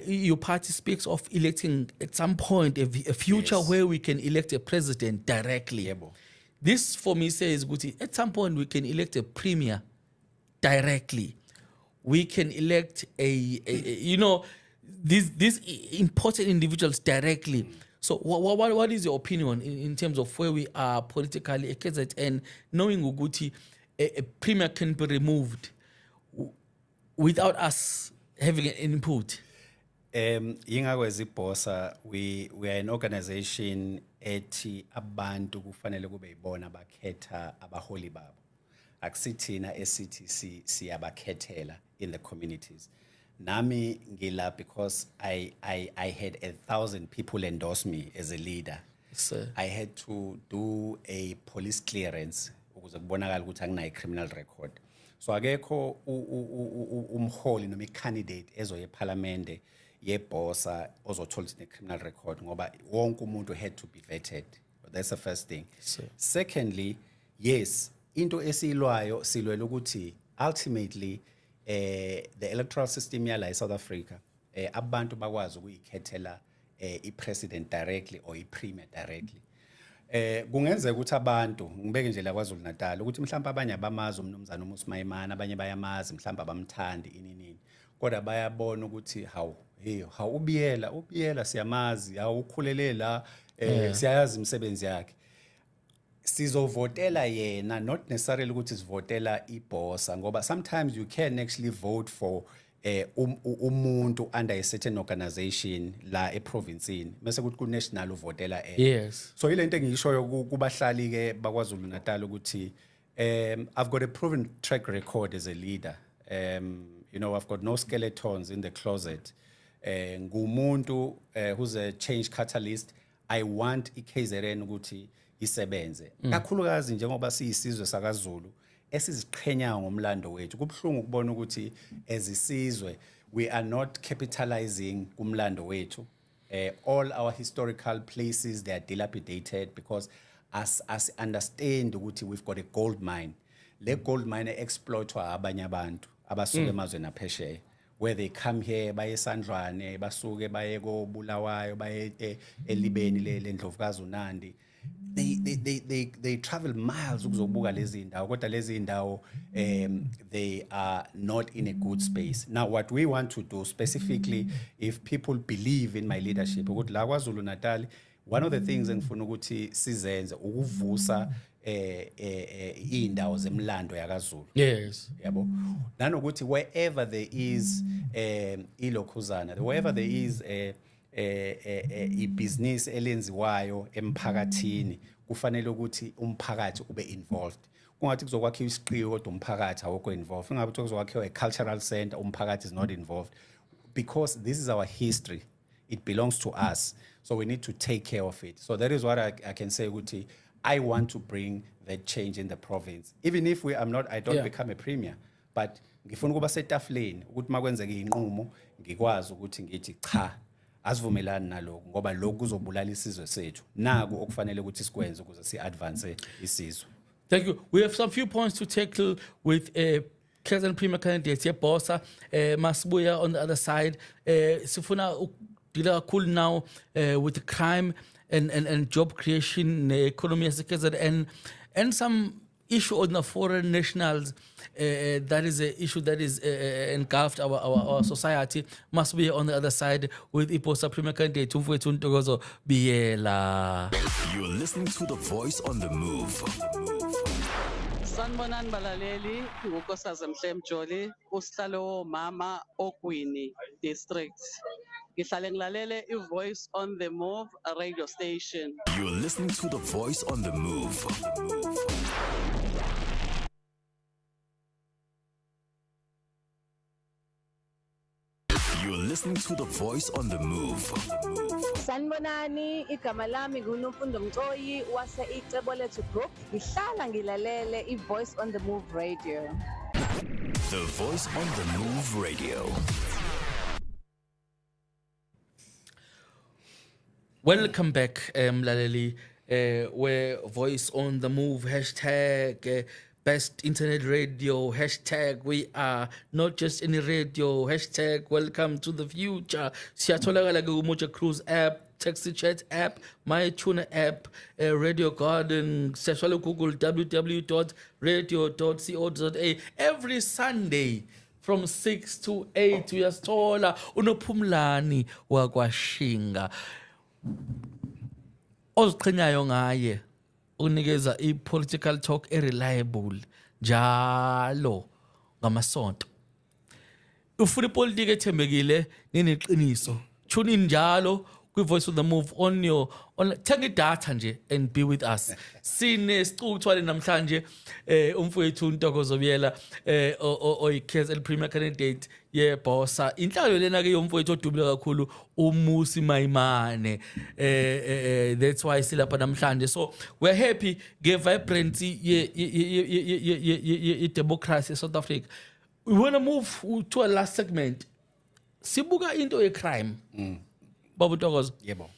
your party speaks of electing at some point a future Yes. where we can elect a president directly. Yebo. This for me says, Guti, at some point we can elect a premier directly. We can elect these important individuals directly. So what is your opinion in terms of where we are politically, and knowing Uguti, a premier can be removed without us having an input? Yingakwenza iBhosa, we are an organization ethi abantu kufanele kube yibona bakhetha abaholi babo. Akusithina esithi siyabakhethela in the communities. Nami ngila because I had 1,000 people endorse me as a leader. Sir. I had to do a police clearance ukuze kubonakala ukuthi anginayo criminal record. So akekho umholi noma i-candidate ezoye eParliament yeBhosa ozothola ukuthi ne-criminal record ngoba wonke umuntu had to be vetted. That's the first thing. Sir. Secondly, yes, into esiyilwayo silwela ukuthi ultimately the electoral system yala eSouth Africa abantu bakwazi ukuyikhethela i-president directly or i-premier directly. Kungenzeka ukuthi abantu ngibeke nje la KwaZulu Natal ukuthi mhlawumbe abanye abamazi umnumzana uMusimayimana abanye bayamazi mhlawumbe abamthandi inini kodwa bayabona ukuthi hawu ubiyela siyamazi ukhulele la siyayazi imisebenzi yakhe sizovotela yena not necessarily ukuthi sivotela iBhosa ngoba sometimes you can actually vote for umuntu under a certain organization la eprovincini bese kuthi ku national uvotela Yes. so ilento engiyishoyo kubahlali ke bakwaZulu Natal ukuthi I've got a proven track record as a leader. You know, I've got no skeletons in the closet. Ngumuntu who's a change catalyst. I want iKZN ukuthi isebenze. Kakhulukazi njengoba siyisizwe sakaZulu esiziqhenyayo ngomlando wethu. Kubhlungu ukubona ukuthi ezisizwe we are not capitalizing kumlando wethu. All our historical places, they are dilapidated because as understand ukuthi we've got a gold mine. Le gold mine exploitwa abanye abantu abasuke emazweni aphesheya. Where they come here baye eSandlwane basuke baye koBulawayo baye eLibeni leNdlovukazi uNandi. They travel miles ukuzobuka lezi indawo kodwa lezi indawo they are not in a good space. Now what we want to do specifically, if people believe in my leadership ukuthi la KwaZulu Natal, one of the things engifuna ukuthi sizenze ukuvusa indawo zemlando yakaZulu. Yes. Yabo nanokuthi wherever there is ilokhuzana, wherever there is business elenziwayo emphakathini kufanele ukuthi umphakathi ube involved. Kungathi kuzokwakhiwa isiqiwo kodwa umphakathi awukho involved. Ingabe kuzokwakhiwa a cultural center umphakathi is not involved because this is our history. It belongs to us. So we need to take care of it. So that is what I can say ukuthi I want to bring that change in the province. Even if I don't become a premier, but ngifuna ukuba setafuleni ukuthi makwenzeke inqumo ngikwazi ukuthi ngithi cha asivumelani naloko ngoba lokho kuzobulala isizwe sethu. Naku okufanele ukuthi sikwenze ukuze siadvance isizwe. Thank you. We have some few points to tackle with KZN Premier candidate Bosa Masibuya on the other side. Sifuna deal cool now with the crime and job creation, economy as KZN, and some issue on the foreign nationals. That is an issue that is engulfed our society. Must be on the other side with Iposa Premier candidate Tumfwethu Ntokozo Biela. You're listening to The Voice on the Move. Sanibonani balaleli, nguNkosazana Mhlemjoli, usihlalo mama Ogwini district. Ngihlale ngilalele iVoice on the Move radio station. You're listening to The Voice on the Move. You're listening to The Voice on the Move. Sanibonani, igama lami nguNomfundo Mcoyi wase icebo lethu group. Ngihlala ngilalele iVoice on the Move radio. The Voice on the Move Radio. Welcome back, Mlaleli, where Voice on the Move, hashtag best internet radio, hashtag we are not just any radio, hashtag welcome to the future. Siyatholakala ku-Moja Cruise app, Taxi Chat app, MyTuner app, Radio Garden, siyathola Google, www.radio.co.za. Every Sunday from 6 to 8, uyasithola unophumlani wakwashinga. Oziqhenyayo ngaye unikeza i-political talk reliable njalo ngamasonto. Ufuna ipolitiki ethembekile neneqiniso. Tune in njalo kwi-Voice of the Move on your thenga idatha nje and be with us. Sinesicutshwane namhlanje umfowethu Ntokozo Biela oyi-KZN Premier candidate yeBosa. Inhlalo lena ke yomfowethu odubule kakhulu uMusi Maimane. That's why silapha namhlanje. So we're happy nge-vibrancy ye-democracy eSouth Africa. We want to move to a last segment. Sibuka into ye-crime. Babu Ntokozo. Yebo.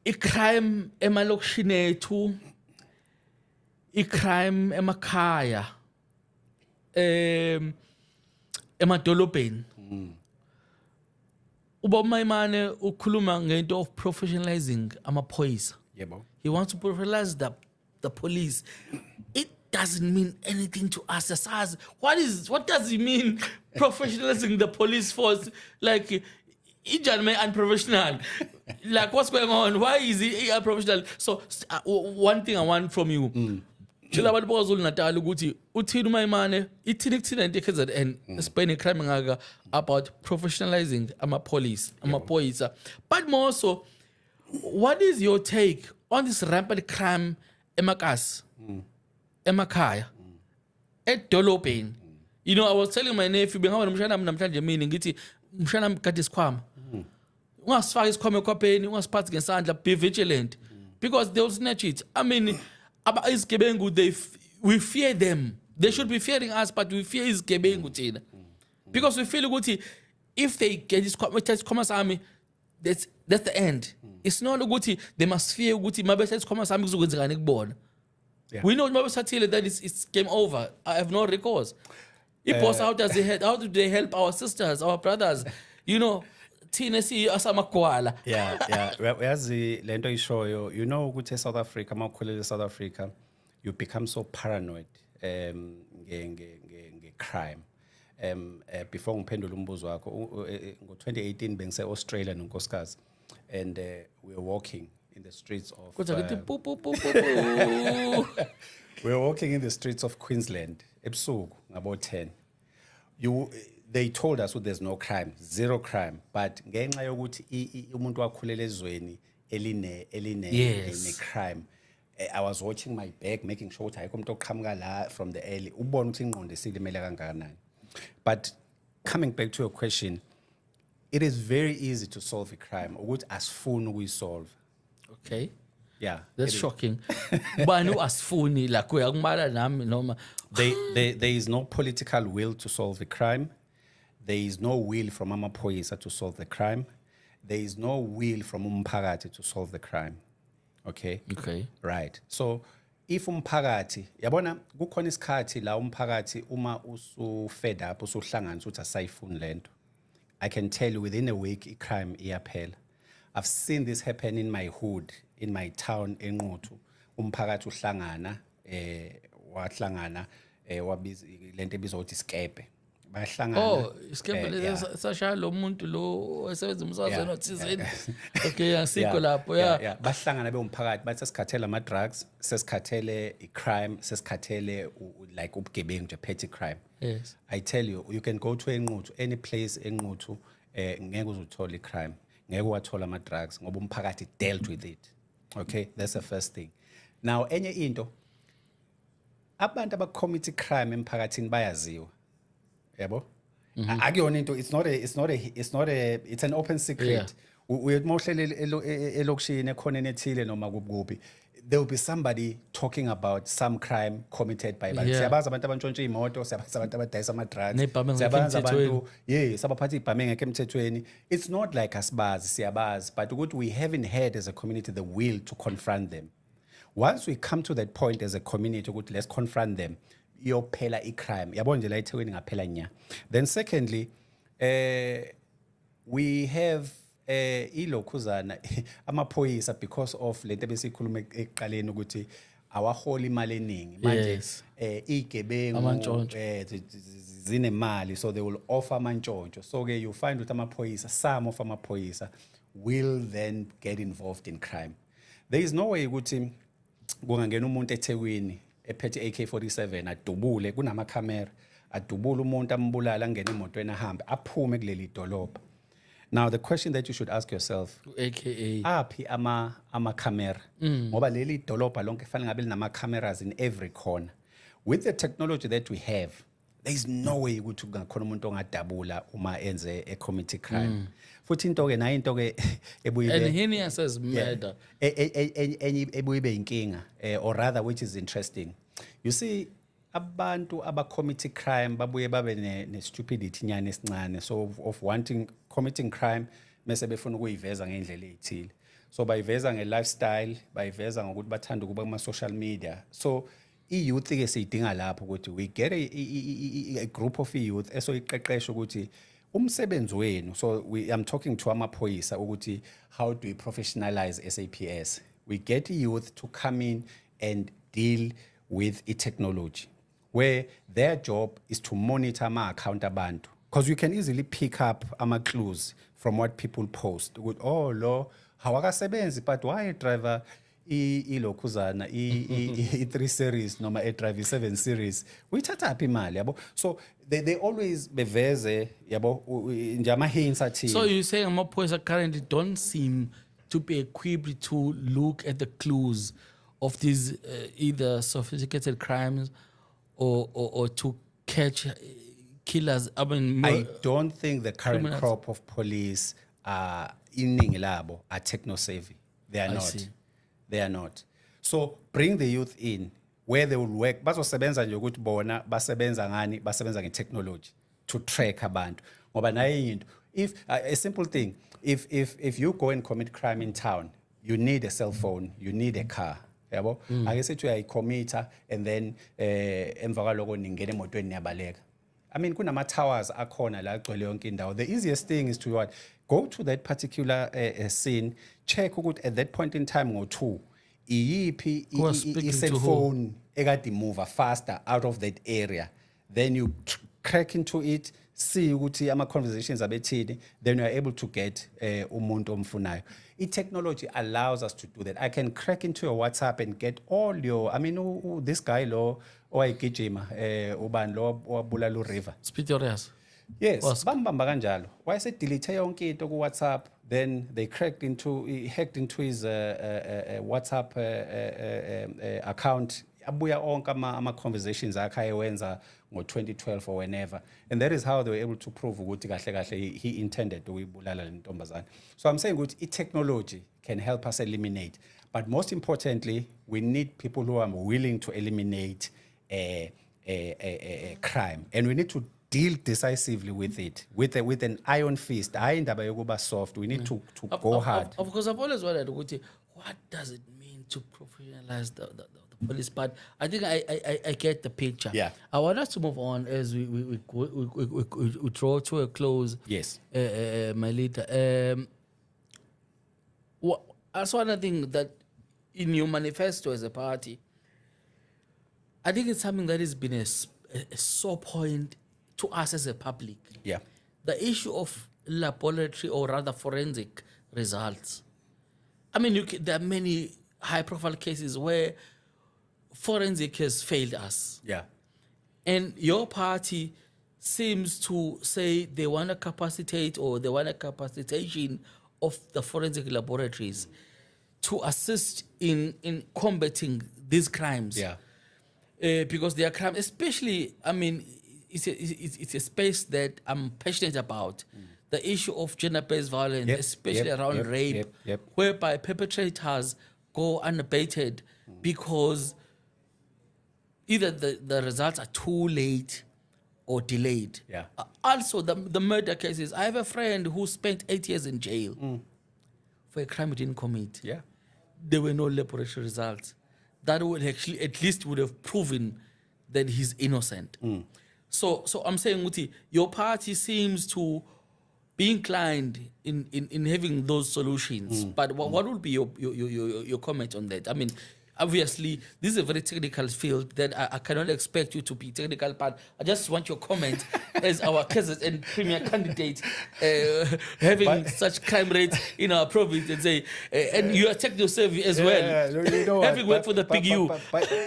I-crime emalokishini ethu, i-crime emakhaya, emadolobheni. Uba Maimane ukhuluma ngento of professionalizing amaphoyisa. Yebo. He wants to professionalize the police. It doesn't mean anything to us as us. What does it mean professionalizing the police force? Like Ijan unprofessional. Like what's going on? Why is he unprofessional? So one thing I want from you. Chila abantu bokwaZulu Natal ukuthi uthini uMaimane ithini kuthina into KZN Spain crime ngaka about professionalizing amaphoyisa. But more so, what is your take on this rampant crime emakasi, emakhaya, edolobheni? You know, I was telling my nephew bengaba nomshana namhlanje mina ngithi mshana mkade isikhwama. Ungasifaka isikhwama ekhwapheni, ungasiphathi ngesandla, be vigilant because they will snatch it. I mean, izigebengu we fear them. They should be fearing us, but we fear izigebengu thina. Because we feel ukuthi if they get isikhwama sami, that's the end. It's not ukuthi they must fear ukuthi mabethatha isikhwama sami kuzokwenzekani kubona. We know mabesathile that it's game over. I have no recourse. Boss, how do they help our sisters, our brothers? You know, Tennessee asamakwala. Yeah. Uyazi lento ishoyo, you know ukuthi South Africa, mawukhulele South Africa, you become so paranoid nge-crime. Before ngiphendula umbuzo wakho, ngo-2018 bengise Australia nonkosikazi and we were walking in the streets of we were walking in the streets of Queensland, ebusuku ngabo 10. They told us there's no crime, zero crime, but ngenxa yokuthi umuntu wakhulele ezweni eline crime. I was watching my back, making sure ukuthi ayikho umuntu oqhamuka la from the early. Ubona ukuthi ingqondo isilimele kangakanani. But coming back to your question, it is very easy to solve a crime. Ukuthi asifuni ukuyisolve. Okay. Yeah. That's shocking. Bani asifuni la kuyakumala nami noma. There is no political will to solve the crime. There is no will from amaphoyisa to solve the crime. There is no will from umphakathi to solve the crime. Okay? Okay. Right. So if umphakathi yabona kukhona isikhathi la umphakathi uma usu fed up usuhlangana uthi asayifuni lento, I can tell you within a week i-crime iyaphela. I've seen this happen in my hood, in my town eNquthu. Umphakathi uhlangana wahlangana wabiza lento ebizwa ukuthi iskepe. Bahlangana. Iskembe sashaya lo muntu lo osebenza umsazweni othizeni. Okay, asikho lapho yeah. Bahlangana beumphakathi bathi sesikhathele ama drugs, sesikhathele i-crime, sesikhathele like ubugebengu nje petty crime. Yes. I tell you, you can go to eNquthu, any place eNquthu, ngeke uzuthola i-crime, ngeke wathola ama drugs ngoba umphakathi dealt with it. Okay, that's the first thing. Now enye into abantu abacommit crime emphakathini bayaziwa. Yabo? Akuyona into, it's an open secret. Uyomohlele elokishini ekhoneni ethile noma kuphi. There will be somebody talking about some crime committed by abantu. Siyabazi abantu abantshontsha imoto, siyabazi abantu abadayisa ama drugs. Siyabazi abantu, sabaphatha ibhame ngeke emthethweni. It's not like asibazi, siyabazi, but ukuthi we haven't had as a community the will to confront them. Once we come to that point as a community, let's confront them. Iyophela i-crime. Yabona nje la eThekwini ngaphela nya. Then secondly, we have ilokhuzana amaphoyisa because of lento besikhuluma ekuqaleni ukuthi awahola imali eningi manje igebengu zinemali, so they will offer amantshontsho. So ke you find ukuthi amaphoyisa, some of amaphoyisa will then get involved in crime. There is no way ukuthi kungangena umuntu eThekwini ephethe AK47 adubule kunama camera adubule umuntu ambulala angene emotweni ahambe aphume kuleli dolobha. Now the question that you should ask yourself, aka aphi ama camera ngoba leli dolobha lonke kufanele ngabe linama cameras in every corner. With the technology that we have, there is no way ukuthi kungakhona umuntu ongadabula uma enze a committee crime. Futhi into ke nayo into ke ebuyibe and heinous as murder. Ebuyibe inkinga, or rather which is interesting. You see abantu committee crime babuye babe ne stupidity nyane esincane, so of committing crime mase befuna ukuyiveza ngendlela ezithile. So bayiveza nge-lifestyle, bayiveza ngokuthi bathanda ukuba kuma social media. So i-youth ke siyidinga lapho ukuthi we get a group of youth esoyiqeqesha ukuthi umsebenzi wenu. So I'm talking to amaphoyisa ukuthi how do we professionalize SAPS? We get youth to come in and deal with technology, where their job is to monitor ama-account abantu. Because you can easily pick up ama-clues from what people post. Oh, lo, hawakasebenzi, but why driver ilokhuzana, i3 series, noma drive i7 series? Uyithatha aphi imali, yabo? So they always beveze, yabo, nje ama-hints athile. So you're saying amaphoyisa currently don't seem to be equipped to look at the clues of these either sophisticated crimes or to catch killers. I don't think the current crop of police iningi labo are techno-savvy. They are not. See. They are not. So bring the youth in where they will work. Bazosebenza nje ukuthi bona basebenza ngani, basebenza nge-technology to track abantu. Ngoba nayo into, if a simple thing, if you go and commit crime in town, you need a cell phone, you need a car. Yabo? Ake sithi uyayicommita and then emva kwaloko ningena emotweni niyabaleka. I mean, kunama towers akhona la agcwele yonke indawo. The easiest thing is to what? Go to that particular scene, check ukuthi at that point in time ngo-2, iyiphi i-cell phone ekade move faster out of that area. Then you crack into it, see ukuthi ama-conversations abethini, then you are able to get umuntu omfunayo. Technology allows us to do that. I can crack into your WhatsApp and get all your, I mean, this guy lo, owayigijima, uban lo, owabulala uRiver. Spitorius. Yes, bambamba kanjalo. Why said delete yonke into ku WhatsApp, then they hacked into his WhatsApp account. Abuya onke ama conversations akhe ayewenza ngo-2012 or whenever, and that is how they were able to prove ukuthi kahle kahle he intended ukuyibulala le ntombazane. So I'm saying ukuthi technology can help us eliminate, but most importantly we need people who are willing to eliminate crime, and we need to deal decisively with it with an iron fist. Hayi indaba yokuba soft. We need to go hard. Of course, I've always wondered ukuthi what does it mean to professionalize the police? But I think I get the picture. Yeah. I want us to move on as we draw to a close. Yes. My leader. That's one thing that in your manifesto as a party, I think it's something that has been a sore point to us as a public. Yeah. The issue of laboratory or rather forensic results. I mean, there are many high-profile cases where forensic has failed us. Yeah. And your party seems to say they want a capacitate or they want a capacitation of the forensic laboratories to assist in combating these crimes. Yeah. Because they are crime, especially, I mean, it's a space that I'm passionate about. The issue of gender-based violence, especially around rape, whereby perpetrators go unabated because either the results are too late or delayed. Yeah. Also, the murder cases. I have a friend who spent 8 years in jail for a crime he didn't commit. Yeah. There were no laboratory results. That would actually at least would have proven that he's innocent. So I'm saying, Uti, your party seems to be inclined in having those solutions. But what would be your comment on that? I mean, obviously, this is a very technical field that I cannot expect you to be technical, but I just want your comment as our KZN and premier candidate having such crime rates in our province and say, and you are technical savvy as well, you know having what, worked for the PGU.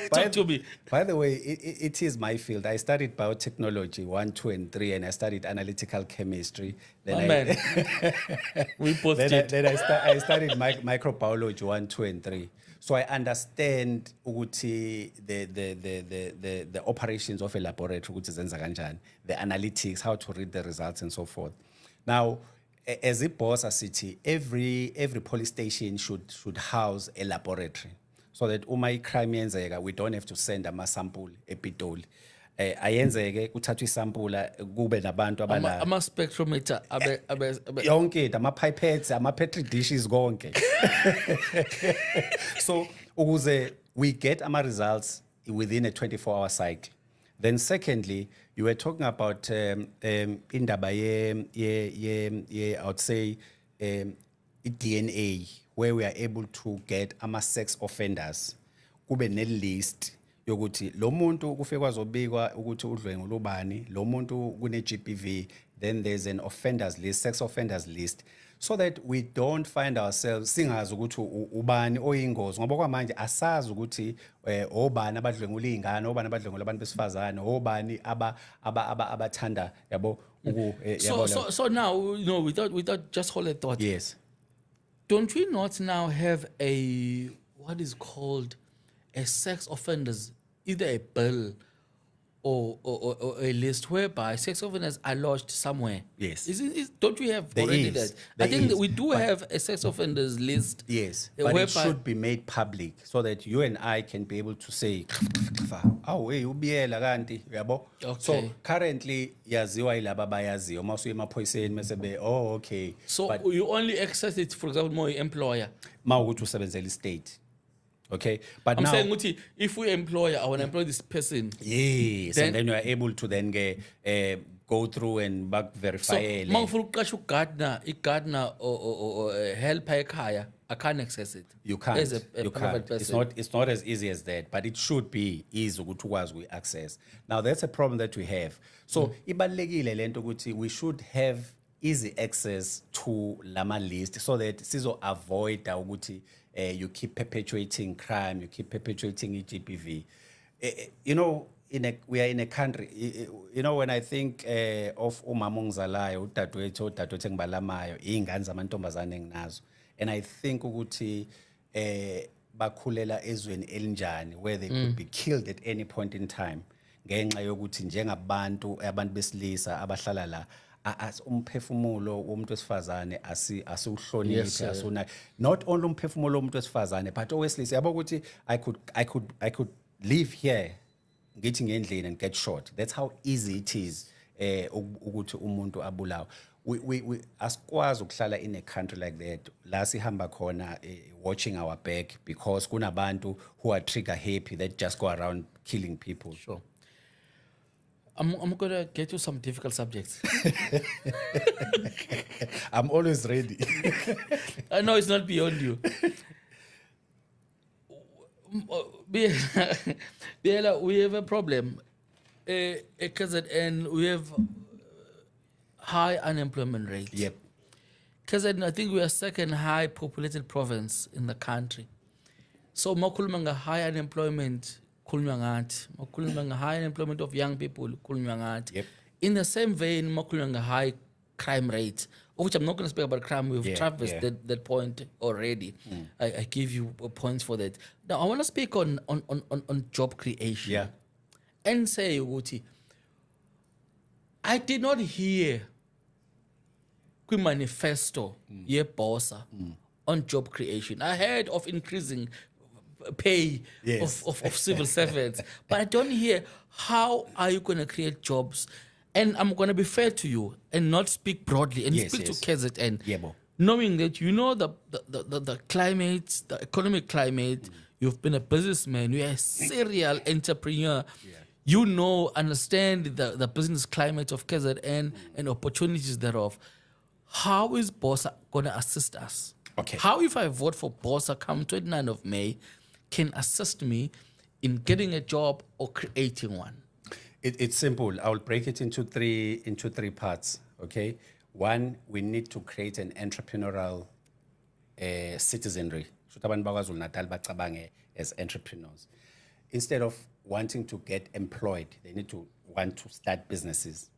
Talk to me. By the way, it is my field. I studied biotechnology 1, 2, and 3, and I studied analytical chemistry. Then We both did. Then I studied microbiology 1, 2, and 3. So I understand ukuthi the operations of a laboratory, which is the analytics, how to read the results and so forth. Now, as a boss a city, every police station should house a laboratory, so that crime yenzeka, we don't have to send a sample ePitoli. Ayenzeke kuthathwa isampula kube nabantu abala ama spectrometer yonke ama pipettes ama petri dishes konke. So ukuze we get ama results within a 24-hour cycle. Then secondly, you were talking about indaba I would say DNA, where we are able to get ama sex offenders kube ne list yokuthi lo muntu kufike kwazobikwa ukuthi udlwengu lubani, lo muntu kune GBV, then there's an offenders list, sex offenders list, so that we don't find ourselves singazi ukuthi ubani oyingozi, ngoba kwamanje asazi ukuthi obani abadlwengula izingane, obani abadlwengula abantu besifazane, obani abathanda yabo so now, you know, without just hold a thought. Yes. Don't we not now have a what is called a sex offenders, either a bill or a list whereby sex offenders are lodged somewhere? Yes. Don't we have There already is. that? There I think that is. we do have a sex offenders list. Yes, but it should be made public so that you and I can be able to say, oh, hey, ubiyela kanti, yabo. So Okay. currently, yaziwa ilaba bayaziyo. Masuye emaphoyiseni mase be, oh, okay. So But you only access it, for example, more employer. mawukuthi usebenzela state. Okay, but I'm now, saying, Uti, if we employer, I want to employ this person. yes, then- and then you are able to then go through and back So, verify. mangufuna ukuqasha ugardener or helper ekhaya, I can't access it. You can't. As a You private can't. person. It's not as easy as that, but it should be easy ukuthi ukwazi we access. Now that's a problem that we have. So ibalekile lento ukuthi we should have easy access to lama list so that sizo avoid ukuthi you keep perpetuating crime, you keep perpetuating GBV. You know, we are in a country. You know, when I think of umama ongizalayo, udadewethu engibalamayo, izingane zamantombazane enginazo, and I think ukuthi bakhulela ezweni elinjani where they could be killed at any point in time ngenxa yokuthi njengabantu abantu besilisa abahlala la umphefumulo womuntu wesifazane asiuhloniphe asuna, not only umphefumulo womuntu wesifazane but owesilisa yabo ukuthi I could live here ngithi ngendlela and get shot. That's how easy it is ukuthi umuntu abulawa. we asikwazi ukuhlala in a country like that la sihamba khona watching our back because kunabantu who are trigger happy that just go around killing people. Sure. I'm gonna get you some difficult subjects. I'm always ready. I know it's not beyond you. Biela, we have a problem. At KZN, we have high unemployment rate. Yep. KZN, I think we are second high populated province in the country. So, makulumanga high unemployment, makulumanga high unemployment of young people, Yep. In the same vein, makulumanga high crime rate, of which I'm not going to speak about crime. We've traversed that point already. I give you points for that. Now, I want to speak on job creation. Yeah. And say, Uguti, I did not hear the manifesto bossa on job creation. I heard of increasing pay Yes. of civil servants, but I don't hear how are you going to create jobs. And I'm going to be fair to you and not speak broadly and Yes, speak yes. to KZN. Yebo. Knowing that you know the climate, the economic climate, you've been a businessman, you're a serial entrepreneur. You know, understand the business climate of KZN and opportunities thereof. How is BOSA going to assist us? Okay. How, if I vote for BOSA come 29th of May, can assist me in getting a job or creating one? It's simple. I'll break it into three parts. Okay. One, we need to create an entrepreneurial citizenry. As entrepreneurs, instead of wanting to get employed, they need to want to start businesses.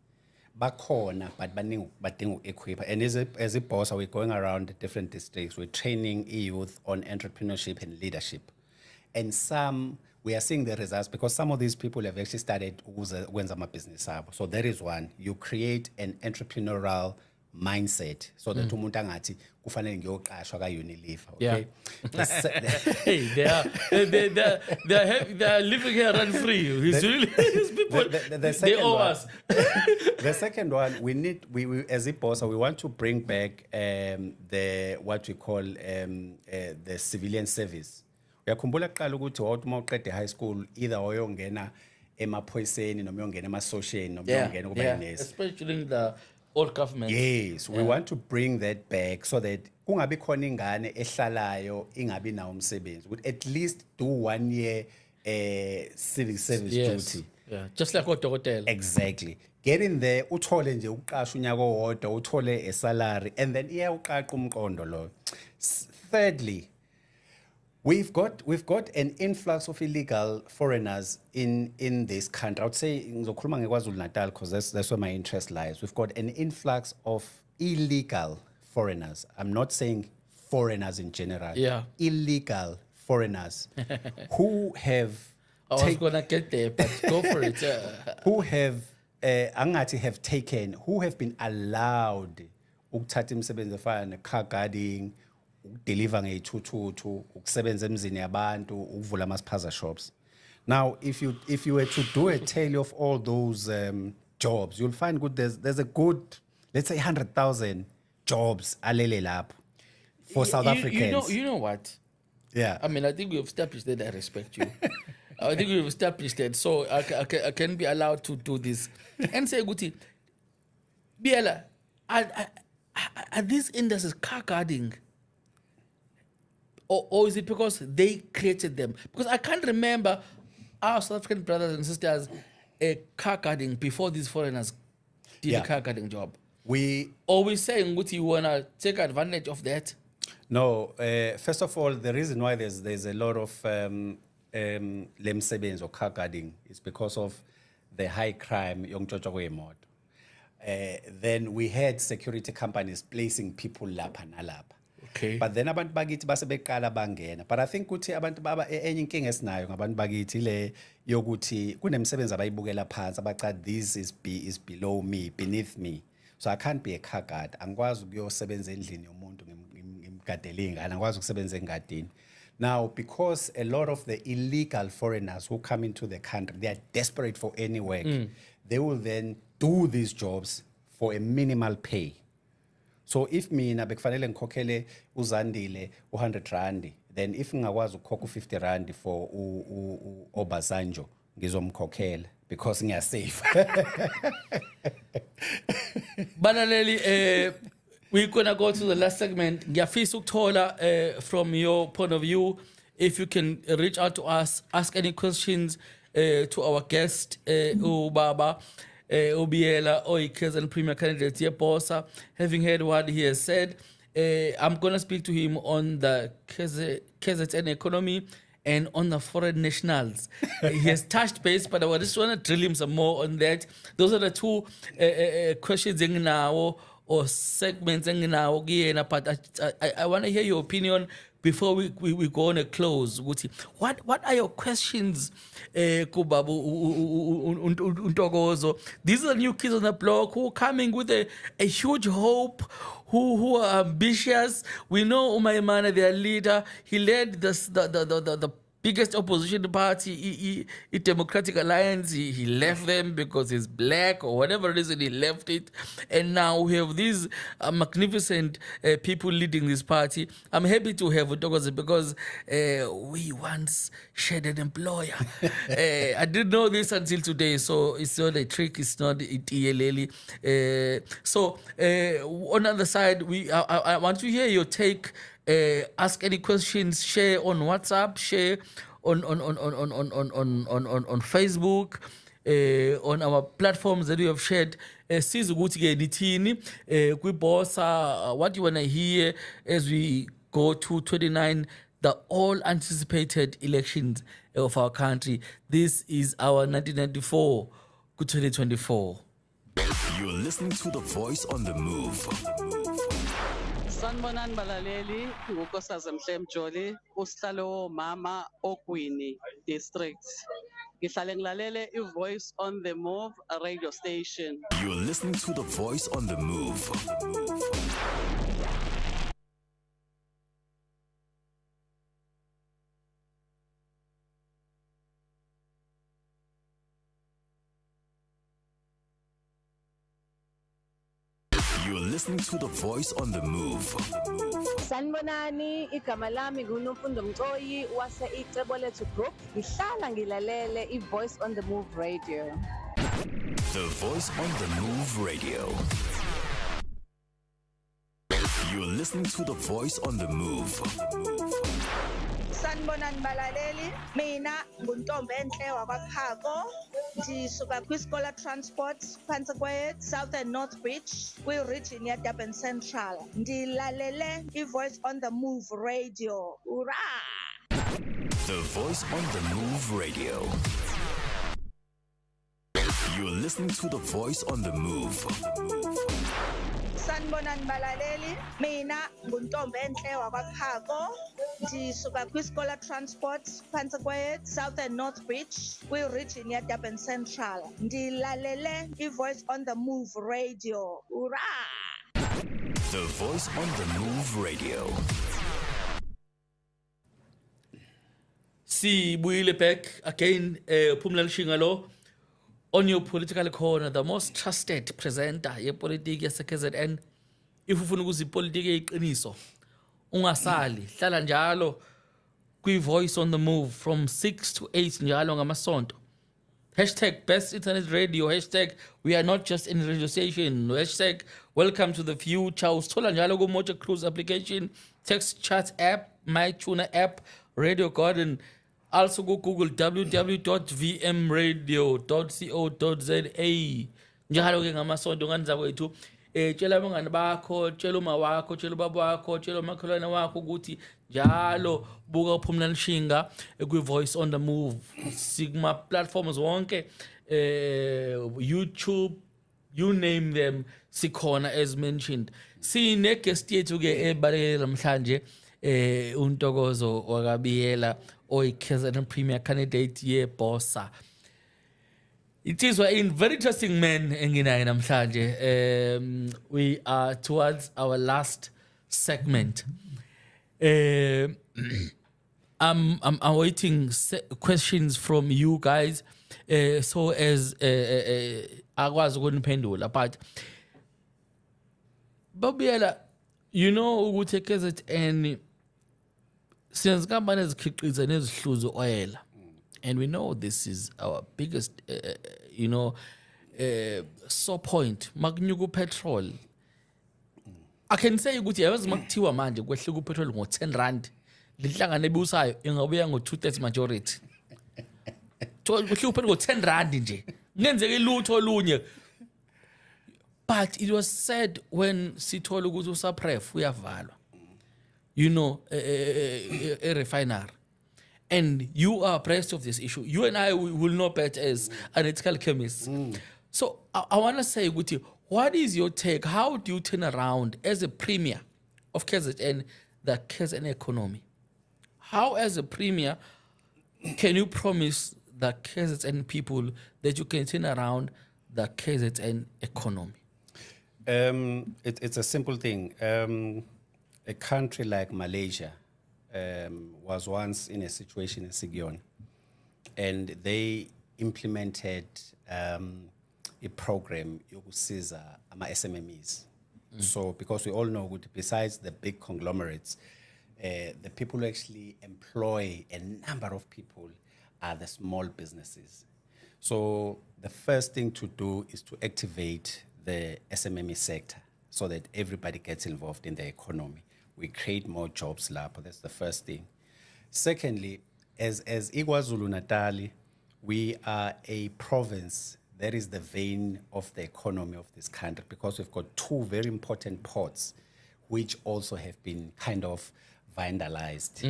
Bakhona, but badingu equip. And as a boss, we're going around the different districts. We're training youth on entrepreneurship and leadership. And some, we are seeing the results because some of these people have actually started Wenzama business. So there is one. You create an entrepreneurial mindset so that umuntu angathi kufanele ngiyoqashwa ka Unilever, okay? Hey, they are living here rent free. These people, the they second owe one- us. The second one, we as a boss, we want to bring back the what we call the civilian service. Uyakhumbula kuqala ukuthi wathi uma uqede high school either uyongena emaphoyiseni noma uyongena emasosheni noma uyongena kuba yinesi. Especially in the old government. Yes, we want to bring that back so that kungabi khona ingane ehlalayo ingabi nawo umsebenzi. Would at least do 1 year civic service duty. Yeah, just like hotel. Exactly. Get in there, uthole nje uqasha unyaka owodwa, uthole a salary, and then iyawuqaqa umqondo lo. Thirdly, we've got an influx of illegal foreigners in this country. I would say ngizokhuluma ngeKwaZulu-Natal because that's where my interest lies. We've got an influx of illegal foreigners. I'm not saying foreigners in general. Yeah. Illegal foreigners who have I was gonna get there, but go for it. who have who have been allowed ukuthatha imisebenzi efana car guarding, deliver ngey'thuthuthu, ukusebenza emzini yabantu, ukuvula ama-spaza shops. Now, if you were to do a tally of all those jobs, you'll find there's a good, let's say 100,000 jobs alele lapho for South Africans. You know what? Yeah. I mean, I think we've established that I respect you. I think we've established that, so I can be allowed to do this. And say, Guti, Biela, are these industries car guarding? Or is it because they created them? Because I can't remember our South African brothers and sisters car guarding before these foreigners did a car guarding job. We Saying, Guti, you want to take advantage of that? No, first of all, the reason why there's a lot of lemsebenzi or car guarding is because of the high crime yongtshotshwa kwey'moto. Then we had security companies placing people lapha nalapha. Okay. But then abantu bakithi base beqala bangena. But I think ukuthi abantu enye inkinga esinayo ngabantu bakithi le yokuthi kunemsebenzi abayibukela phansi abacha this is below me, beneath me. So I can't be a car guard. Angikwazi ukuyosebenza endlini yomuntu ngimgadele ingane, angikwazi ukusebenza engadini. Now, because a lot of the illegal foreigners who come into the country, they are desperate for any work. They will then do these jobs for a minimal pay. So if mina bekufanele ngikhokhele uZandile u100 then if ngingakwazi ukukhokha u50 rand for Obasanjo ngizomkhokhela because ngiyasave. Balaleli, we're gonna go to the last segment. Ngiyafisa ukuthola from your point of view, if you can reach out to us, ask any questions to our guest, Ubaba Obiela KZN Premier Candidate Yebosa. Having heard what he has said, I'm gonna speak to him on the KZN economy and on the foreign nationals. He has touched base, but I just want to drill him some more on that. Those are the two questions now or segments now. But I want to hear your opinion before we go on a close. What are your questions, Kubabu Untogozo? These are new kids on the block who are coming with a huge hope, who are ambitious. We know Umaymana, their leader, he led the biggest opposition party, Democratic Alliance. He left them because he's black or whatever reason he left it. And now we have these magnificent people leading this party. I'm happy to have Utogoze because we once shared an employer. I didn't know this until today, so it's not a trick, it's not ELL. So on the other side, I want to hear your take. Ask any questions, share on WhatsApp, share on Facebook, on our platforms that we have shared. Siz ukuthi ke nithini kwibosa, what you want to hear as we go to 29, the all anticipated elections of our country. This is our 1994 to 2024. You're listening to The Voice on the Move. Sanibonani balaleli, nguNkosazana Mhle Mjoli, usihlalo mama Ogwini District. Ngihlale ngilalele iVoice on the Move radio station. You're listening to The Voice on the Move. You're listening to The Voice on the Move. Sanibonani, igama lami nguNomfundo Mcoyi wase icebo lethu group. Ngihlala ngilalele iVoice on the Move radio. The Voice on the Move Radio. You're listening to The Voice on the Move. Sanibonani balaleli, mina nguNtombi Enhle wakwaPhako, ndisuka kwiSkola Transport phantsi South and North Beach kwi-region yeDurban Central. Ndilalele iVoice on the Move radio. Ura! The Voice on the Move Radio. You're listening to The Voice on the Move. Sanibonani balaleli, mina nguNtombi Enhle wakwaPhako, ndisuka kwiSkola Transport phantsi South and North Beach kwi-region yeDurban Central. Ndilalele iVoice on the Move radio. Ura! The Voice on the Move Radio. Sibuyile back again, Phumlani Shingalo, on your political corner, the most trusted presenter yepolitiki yase-KZN. If ufuna ukuza ipolitiki eyiqiniso, ungasali, hlala njalo kwi-Voice on the Move from 6 to 8 njalo ngamasonto. Hashtag best internet radio, hashtag we are not just in radio station, hashtag welcome to the future. Usithola njalo ku-Moja Cruise application, text chat app, MyTuner app, Radio Garden. Also go Google www.vmradio.co.za. Njalo ke ngamasonto nganza kwethu tshela abangani bakho, tshela uma wakho, tshela ubaba wakho, tshela umakhelwane wakho ukuthi njalo buka uPhumlani Shinga kwi-Voice on the Move. Sigma platforms wonke, YouTube, you name them, sikhona as mentioned. Sine guest yethu ke ebalekela namhlanje uNtokozo wakabiyela KZN Premier Candidate Yebosa. It is a very interesting man enginaye namhlanje. We are towards our last segment. I'm awaiting questions from you guys, so as akwazi ukuniphendula, but Babiela, you know ukuthi KZN sinezikampani ezikhiqiza nezihluzo oil, and we know this is our biggest sore point. Makunyuka petrol, I can say ukuthi yazi makuthiwa manje kwehlika upetrol ngo-10 lihlangane ebusayo ingabuya ngo-230 majority. Kwehlika upetrol ngo-10 nje ngenzeke lutho olunye. But it was said when sithola ukuthi uSapref uyavalwa, a refinery, and you are abreast of this issue. You and I will know better as analytical chemists. So I want to say, Guti, what is your take? How do you turn around as a premier of KZN, the KZN economy? How, as a premier, can you promise the KZN people that you can turn around the KZN economy? It's a simple thing. A country like Malaysia was once in a situation in Sigion, and they implemented a program yokusiza ama SMMEs. So because we all know that besides the big conglomerates, the people who actually employ a number of people are the small businesses. So the first thing to do is to activate the SMME sector so that everybody gets involved in the economy. We create more jobs lapho. That's the first thing. Secondly, as KwaZulu-Natal, we are a province that is the vein of the economy of this country because we've got two very important ports which also have been kind of vandalized.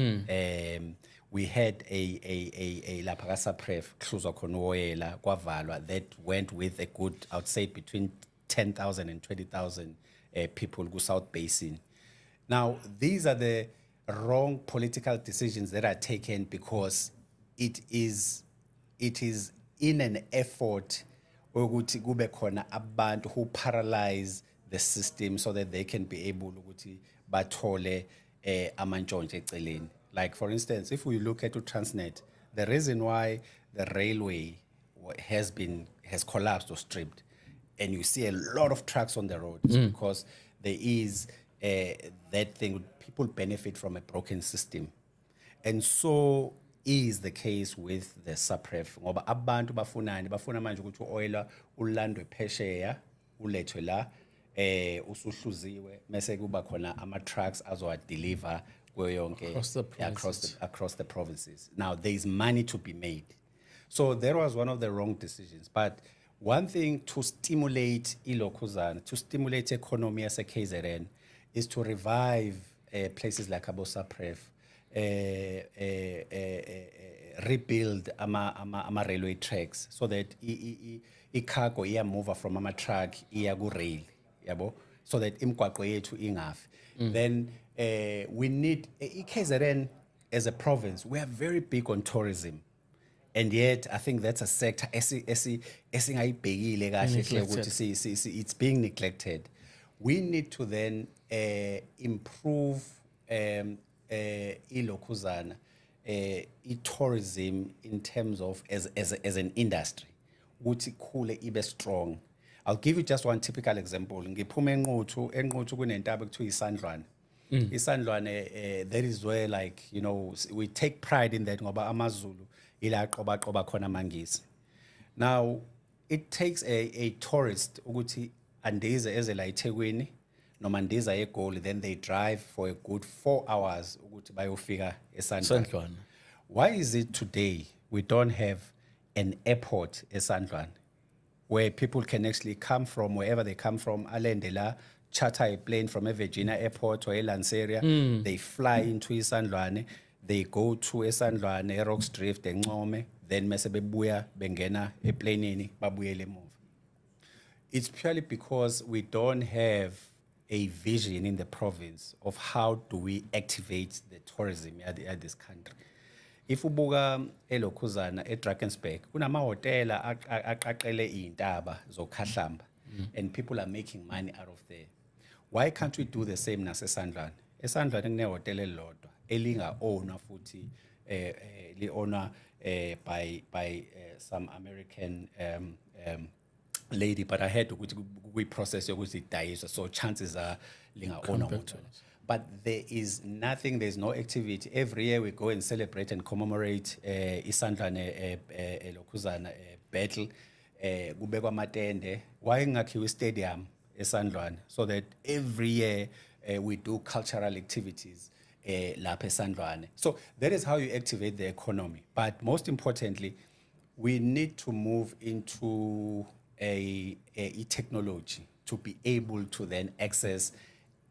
We had a lapha kaSapref kuhluzwa khona uwoyela kwavalwa that went with a good, I would say, between 10,000 and 20,000 people go South Basin. Now, these are the wrong political decisions that are taken because it is in an effort ukuthi kube khona abantu who paralyze the system so that they can be able ukuthi bathole amantshontsho eceleni. Like, for instance, if we look at Transnet, the reason why the railway has collapsed or stripped, and you see a lot of trucks on the road, is because there is that thing, people benefit from a broken system. And so is the case with the Sapref. Ngoba abantu bafuna manje ukuthi oil ulandwe phesheya ulethwe la usuhluziwe mase kuba khona ama trucks azowa deliver across the provinces. Now there is money to be made. So that was one of the wrong decisions. But one thing to stimulate ilokuzana, to stimulate economy as a KZN, is to revive places like Sapref, rebuild ama railway tracks so that cargo iya move from ama truck iya ku rail, yabo, so that imigwaqo yethu ingafi. Then we need KZN as a province. We are very big on tourism. And yet, I think that's a sector it's being neglected. We need to then improve tourism in terms of as an industry. Ukuthi khule ibe strong. I'll give you just one typical example. Ngiphume eNquthu kunentaba ekuthiwa iSandlwane. iSandlwane, that is where, like, we take pride in that ngoba amaZulu ila qoba khona mangisi. Now, it takes a tourist ukuthi andize eze la eThekwini noma ndiza eGoli, then they drive for a good 4 hours ukuthi bayofika eSandlwane. Why is it today we don't have an airport eSandlwane where people can actually come from wherever they come from, alende la, charter a plane from a Virginia airport or a Lanseria, they fly into eSandlwane, they go to eSandlwane, Rocksdrift, eNcome, then mase bebuya bengena eplaneni babuyele emuva. It's purely because we don't have a vision in the province of how do we activate the tourism at this country. If ubuka eLokhuzana eDrakensberg, kunamahotela aqaqele iy'ntaba zokhahlamba, and people are making money out of there. Why can't we do the same naseSandlwane? eSandlwane kunehotela elilodwa elinga-ownwa futhi li-ownwa by some American lady, but I had ukuthi kuyi-process yokuthi idayiswe, so chances are linga-ownwa nguthola. But there is nothing, there's no activity. Every year we go and celebrate and commemorate iSandlwane Lokhuzana battle. Kubekwa amatende. Why ngakhiwa stadium eSandlwane? So that every year we do cultural activities lapha eSandlwane. So that is how you activate the economy. But most importantly, we need to move into a technology to be able to then access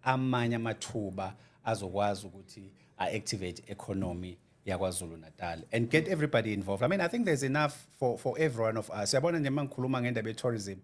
amanye amathuba azokwazi ukuthi activate economy yaKwaZulu Natal and get everybody involved. I mean, I think there's enough for every one of us. Yabona nje mangikhuluma ngendaba tourism,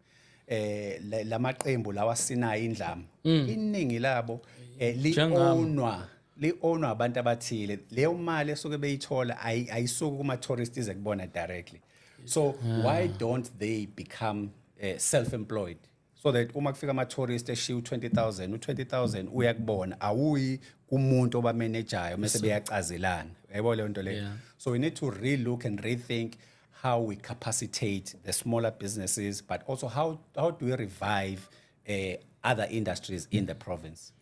lamaqembu lawa sinayo indlama. Iningi labo li-ownwa abantu abathile. Leyo mali esuke beyithola ayisuki kuma tourists ize kubona directly. So why don't they become self-employed? So that uma kufika ama-tourist eshiya u-20,000 uyakubona awuyi kumuntu obamanajayo mase beyacazelana. Yabo leyo nto leyo. So we need to relook and rethink how we capacitate the smaller businesses, but also how do we revive other industries in the province?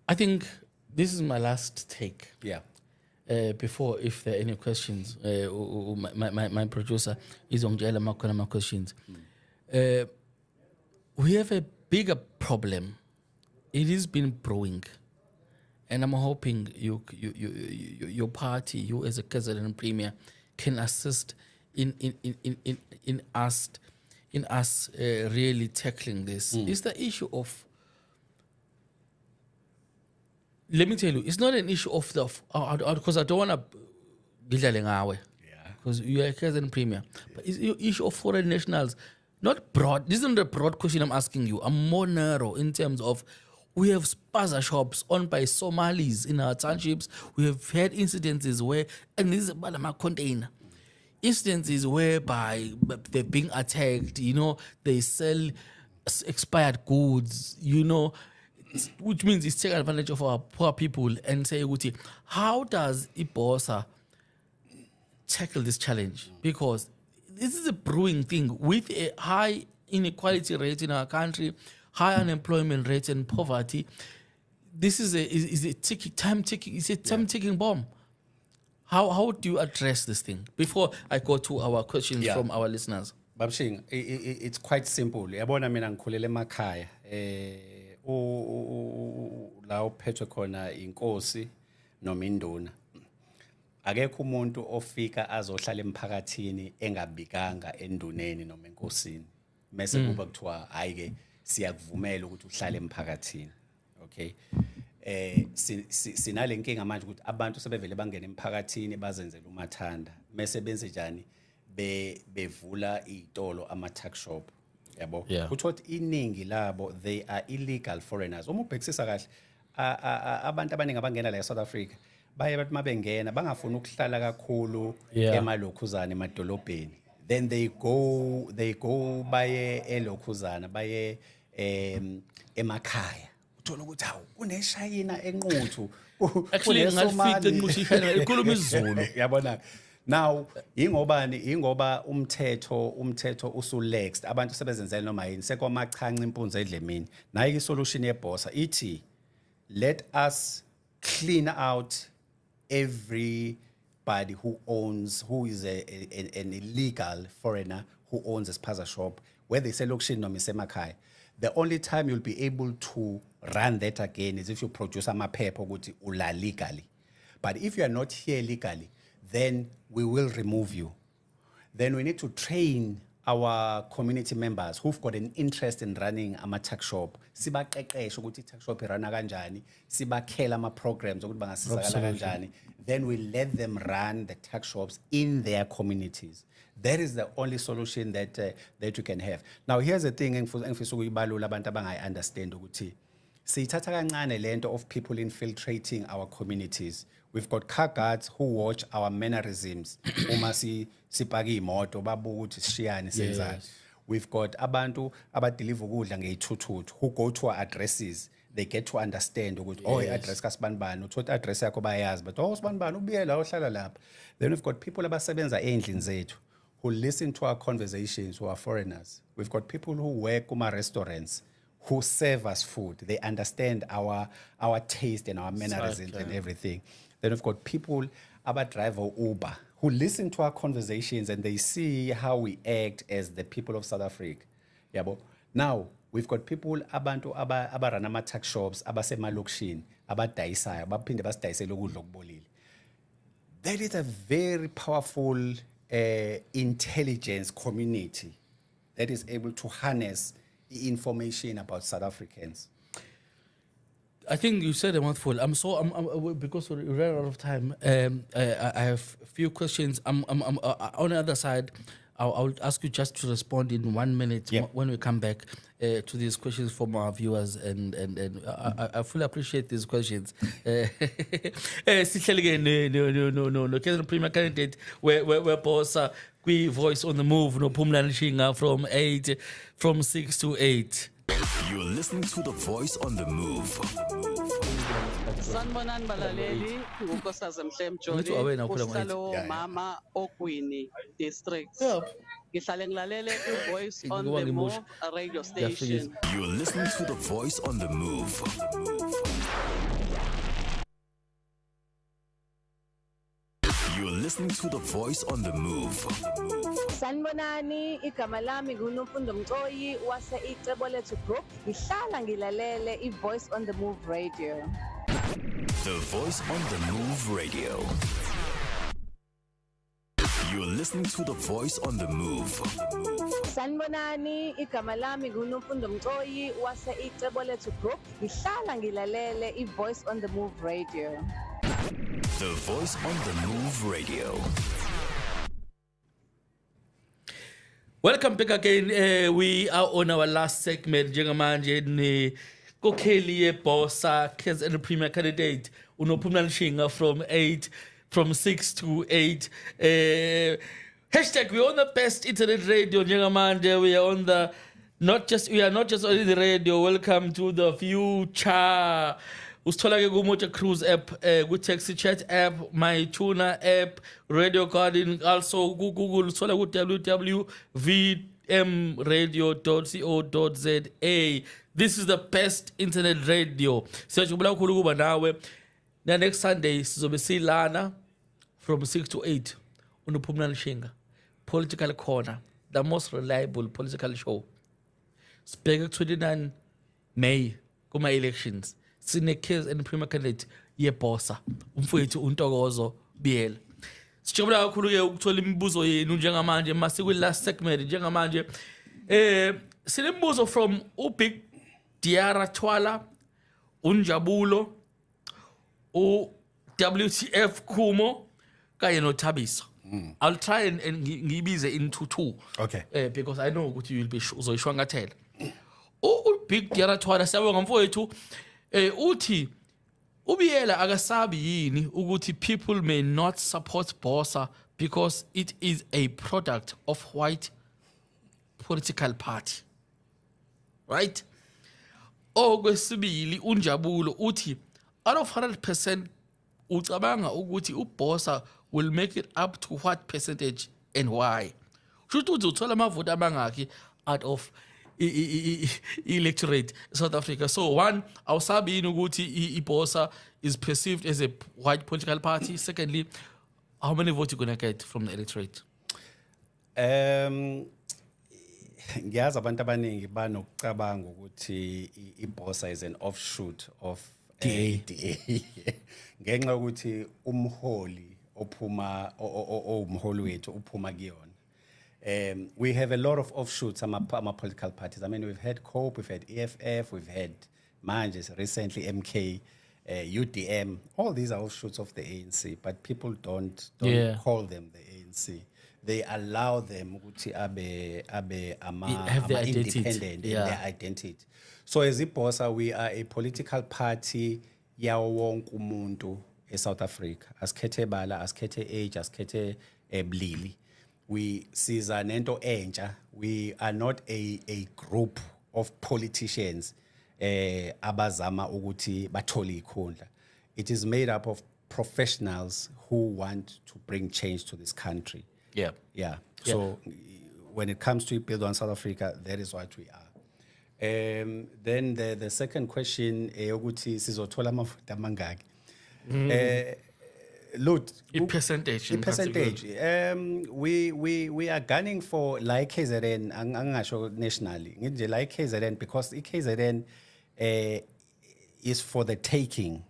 I think this is my last take. Yeah. Before, if there are any questions, my producer is on jail my questions. We have a bigger problem. It has been brewing, and I'm hoping your party, you as a President Premier, can assist in us really tackling this. It's the issue of. Let me tell you, it's not an issue of the because I don't want to gidlale ngawe. Because you are a President Premier, but it's the issue of foreign nationals. Not broad. This isn't a broad question I'm asking you. I'm more narrow in terms of we have spaza shops owned by Somalis in our townships. We have had incidences where, and this is about my container, instances whereby they're being attacked. You know, they sell expired goods. You know, which means it's taking advantage of our poor people and say, how does IPOSA tackle this challenge? Because this is a brewing thing with a high inequality rate in our country, high unemployment rate and poverty. This is a time-ticking bomb. How do you address this thing? Before I go to our questions from our listeners. Babshing, it's quite simple. Yabona mina ngikhulele emakhaya. La uphethwe khona inkosi noma induna. Akekho umuntu ofika azohlala emphakathini engabikanga enduneni noma enkosini. Mase kuba kuthiwa ayike siyakuvumela ukuthi uhlale emphakathini. Okay? Sinale nkinga manje ukuthi abantu sebevele bangena emphakathini bazenzela umathanda. Mase benze njani? Bevula izitolo ama-tuck shop. Yabo. Kuthiwa iningi labo they are illegal foreigners. Uma ubhekisisa kahle abantu abaningi abangena la eSouth Africa baye bathi mabengena bangafuna ukuhlala kakhulu emalokhuzana emadolobheni. Then they go baye elokhuzana baye emakhaya. Uthola ukuthi hawu kuneshayina enquthu. Actually ngalifica emushishana ekhuluma isiZulu. Yabona. Now ingoba umthetho usulexed abantu sebezenzela noma yini sekwamachanca impunzi edlemini. Nayi isolution yebossa ithi let us clean out everybody who is an illegal foreigner who owns a spaza shop, whether it's a location noma isemakhaya. The only time you'll be able to run that again is if you produce amaphepha ukuthi ula legally. But if you are not here legally, then we will remove you. Then we need to train our community members who've got an interest in running ama-tuck shop. Sibaqeqeshe ukuthi i-tuck shop irana kanjani, sibakhela ama-programs ukuthi bangasizakala kanjani. Then we let them run the tuck shops in their communities. That is the only solution that you can have. Now here's the thing engifisa ukuyibalula abantu abangayi-understand ukuthi siyithatha kancane lento of people infiltrating our communities. We've got car guards who watch our mannerisms. Uma sipaka imoto babuka ukuthi sishiyane senzani. We've got abantu abadeliver ukudla ngeyithuthuthu who go to our addresses. They get to understand ukuthi address kaSibanibani uthola address yakho bayazi but sibanibani ubuye la ohlala lapha. Then we've got people abasebenza endlini zethu who listen to our conversations who are foreigners. We've got people who work in our restaurants who serve us food. They understand our taste and our mannerisms and everything. Then we've got people, our driver Uber, who listen to our conversations and they see how we act as the people of South Africa. Yabo. Now, we've got people abantu abarana ama-tuck shops, abasemalokishini, abadayisayo, abaphinde basidayisele ukudla okubolile. That is a very powerful intelligence community that is able to harness the information about South Africans. I think you said a mouthful. Because we ran out of time. I have a few questions. I'm on the other side. I'll ask you just to respond in 1 minute when we come back to these questions from our viewers, and I fully appreciate these questions. Sihleli no Kaizer Premier candidate where boss we voice on the move no Phumlani Shinga from 6 to 8. You're listening to The Voice on the Move. Sanibonani balaleli, uNkosazana Mhlembe Joli, usihlalo mama Ogwini district. Ngihlale ngilalele iVoice on the Move radio station. You're listening to The Voice on the Move. You're listening to The Voice on the Move. Sanibonani, igama lami nguNomfundo Mcoyi wase icebo lethu group. Ngihlala ngilalele iVoice on the Move radio. The Voice on the Move radio. You're listening to The Voice on the Move. Sanibonani, igama lami nguNomfundo Mcoyi wase icebo lethu group. Ngihlala ngilalele iVoice on the Move radio. The Voice on the Move radio. Welcome back again. We are on our last segment. Njengamanje ni kokheli yebosa Kaizer Premier candidate uNophumlani Shinga from 6 to 8. Hashtag we're on the best internet radio. Njengamanje we are on the we are not just on the radio. Welcome to the future. Usitholake ku-Moja Cruise app, ku-Taxi Chat app, MyTuner app, Radio Garden, also ku-Google, usithola ku-www.vmradio.co.za. This is the best internet radio. Siyajubula kakhulu kuba nawe. Na next Sunday sizobe silana from 6 to 8 uNophumlani Shinga. Political Corner, the most reliable political show. Sibheke ku-29 May kuma-elections. Sine Kaizer Premier candidate yebosa umfowethu uNtokozo Biela. Sijabula kakhulu ke ukuthola imibuzo yenu njengamanje masiku last segment njengamanje sinembuzo from uBig Diara Twala, uNjabulo, uWTF Kumo kanye noThabiso. I'll try and ngibize into two. Okay. Because I know ukuthi you'll be uzoyishwangathela. uBig Diara Twala siyabonga mfowethu. Uthi uBiela akasabi yini ukuthi people may not support Bosa because it is a product of white political party, right? Okwesibili uNjabulo uthi out of 100% ucabanga ukuthi uBosa will make it up to what percentage and why? Should uthola amavoti amangaki out of electorate South Africa? So one, awusabi yini ukuthi iBosa is perceived as a white political party. Secondly, how many votes you gonna get from the electorate? Ngiyazi abantu abaningi banokucabanga ukuthi iBosa is an offshoot of DA. Ngenxa ukuthi umholi ophuma umholi wethu uphuma kuyona. We have a lot of offshoots ama political parties. I mean, we've had COPE, we've had EFF, we've had Manjes, recently MK, UDM. All these are offshoots of the ANC, but people don't call them the ANC. They allow them ukuthi have their independent in their identity. So as iBosa, we are a political party yawo wonke umuntu eSouth Africa. Asikhethe bala, asikhethe age, asikhethe bulili. We siza nento entsha. We are not a group of politicians abazama ukuthi bathole ikhundla. It is made up of professionals who want to bring change to this country. Yeah. Yeah. So when it comes to Build on South Africa, that is what we are. Then the second question, ukuthi sizothola amavoti amangaki. Look, I-percentage in percentage. We are gunning for like KZN, angasho nationally. Nje like KZN because KZN is for the taking.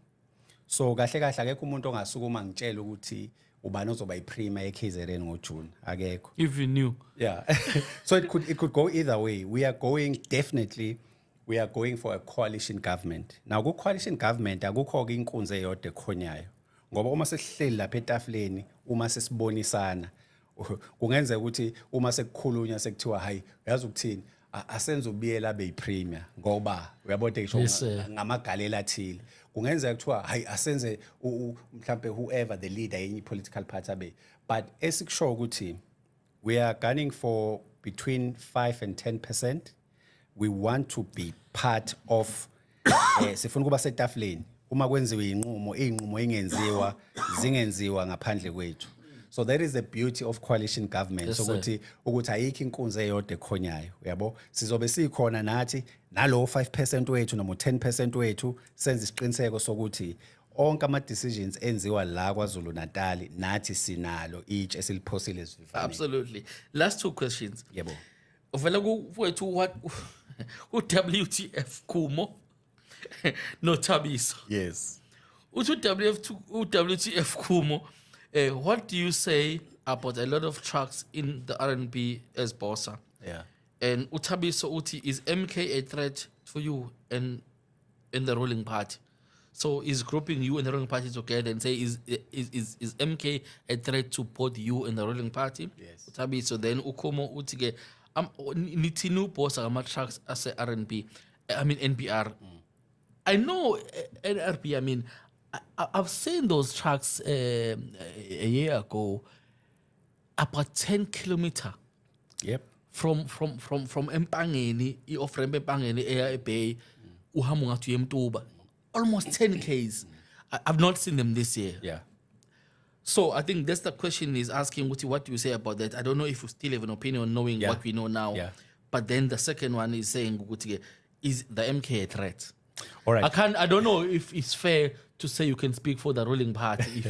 So kahle kahle akekho umuntu ongasukuma ngitshela ukuthi ubani ozoba iprima eKZN ngoJune akekho. If you knew. Yeah. So it could go either way. We are going for a coalition government. Now ku coalition government akukho ke inkunzi eyodwa ekhonyayo. Ngoba uma sesihleli lapha etafuleni, uma sesibonisana, kungenzeka ukuthi uma sekukhulunywa sekuthiwa hayi, uyazi ukuthini? Asenze ubiyela abe yipremier ngoba uyabona ngisho ngamagalela athile. Kungenzeka kuthiwa hayi asenze mhlambe whoever the leader in political party abe. But esikusho ukuthi we are gunning for between 5 and 10%. We want to be part of sifuna kuba setafuleni. Uma kwenziwe inqumo engenziwa zingenziwa ngaphandle kwethu. So that is the beauty of coalition government. Yes, so ukuthi ayikho inkunzi eyodwa ekhonyayo, uyabo? Sizobe sikhona nathi nalo 5% wethu noma 10% wethu senze isiqiniseko sokuthi onke ama decisions enziwa la KwaZulu Natal nathi sinalo each esiliphosile esivivane. Absolutely. Last two questions. Yebo. Uvela kuwethu what WTF Kumo no Thabiso. Yes. WTF Kumo, what do you say about a lot of trucks in the R&B as Bossa? Yeah. And Thabiso Uti, is MK a threat to you and in the ruling party? So is grouping you and the ruling party together and say is MK a threat to both you and the ruling party? Yes. Thabiso then Ukumo Utige nitinu Bossa ama trucks as a R&B, I mean NPR. I know NRP, I mean, I've seen those trucks a year ago, about 10 kilometers. Yep. From Empangeni, from Empangeni, Air Bay, Uhamunga to Mtuba. Almost 10 Ks. I've not seen them this year. Yeah. So I think that's the question is asking, what do you say about that? I don't know if you still have an opinion knowing what we know now. Yeah. But then the second one is saying, is the MK a threat? All right. I don't know if it's fair to say you can speak for the ruling party.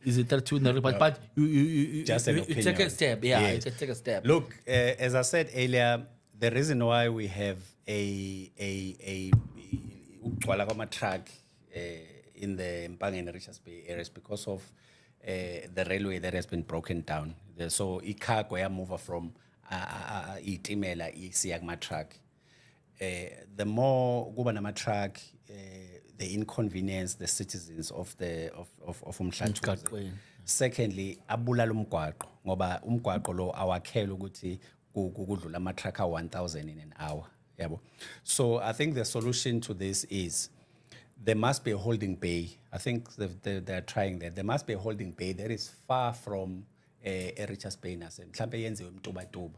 Is it threat to the ruling party? But you Just an opinion. take a step. Yeah, Yes. you can take a step. Look, as I said earlier, the reason why we have a truck in the Mpangeni Richards Bay area is because of the railway that has been broken down. So icargo move from itimela isiyagma truck. The more kuba nama truck, the inconvenience the citizens of Umhlatshuse. Secondly, abulala umgwaqo ngoba umgwaqo lo awakhela ukuthi kudlula ama truck 1,000 in an hour, yabo. So I think the solution to this is there must be a holding bay. I think they're trying that. There must be a holding bay that is far from Richards Bay nase. Mhlambe yenziwe mtubatuba.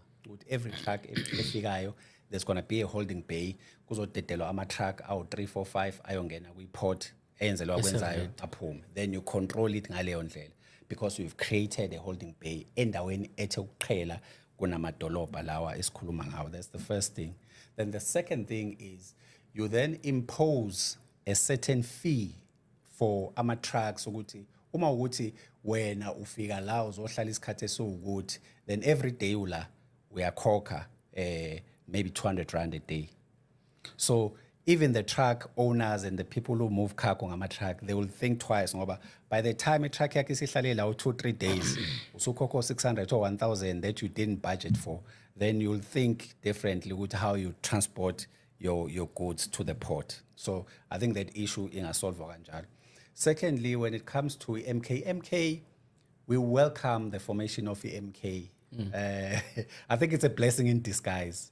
Every truck efikayo there's going to be a holding bay kuzodedelwa ama truck awu 3 4 5 ayongena kwi-port enzelwa kwenzayo aphume. Then you control it ngaleyo ndlela because we've created a holding bay endaweni ethe ukuqhela kunamadolobha lawa esikhuluma ngawo. That's the first thing. Then the second thing is you then impose a certain fee for ama trucks ukuthi uma ukuthi wena ufika la uzohlala isikhathi esiwukuthi then every day ula uyakhokha maybe 200 rand a day. So even the truck owners and the people who move cargo ngama truck, they will think twice ngoba by the time a truck yakhe isihlale la 2-3 days usukhokho 600 or 1,000 that you didn't budget for, then you'll think differently with how you transport your goods to the port. So I think that issue ingasolvwa kanjalo. Secondly, when it comes to MK, we welcome the formation of the MK. I think it's a blessing in disguise.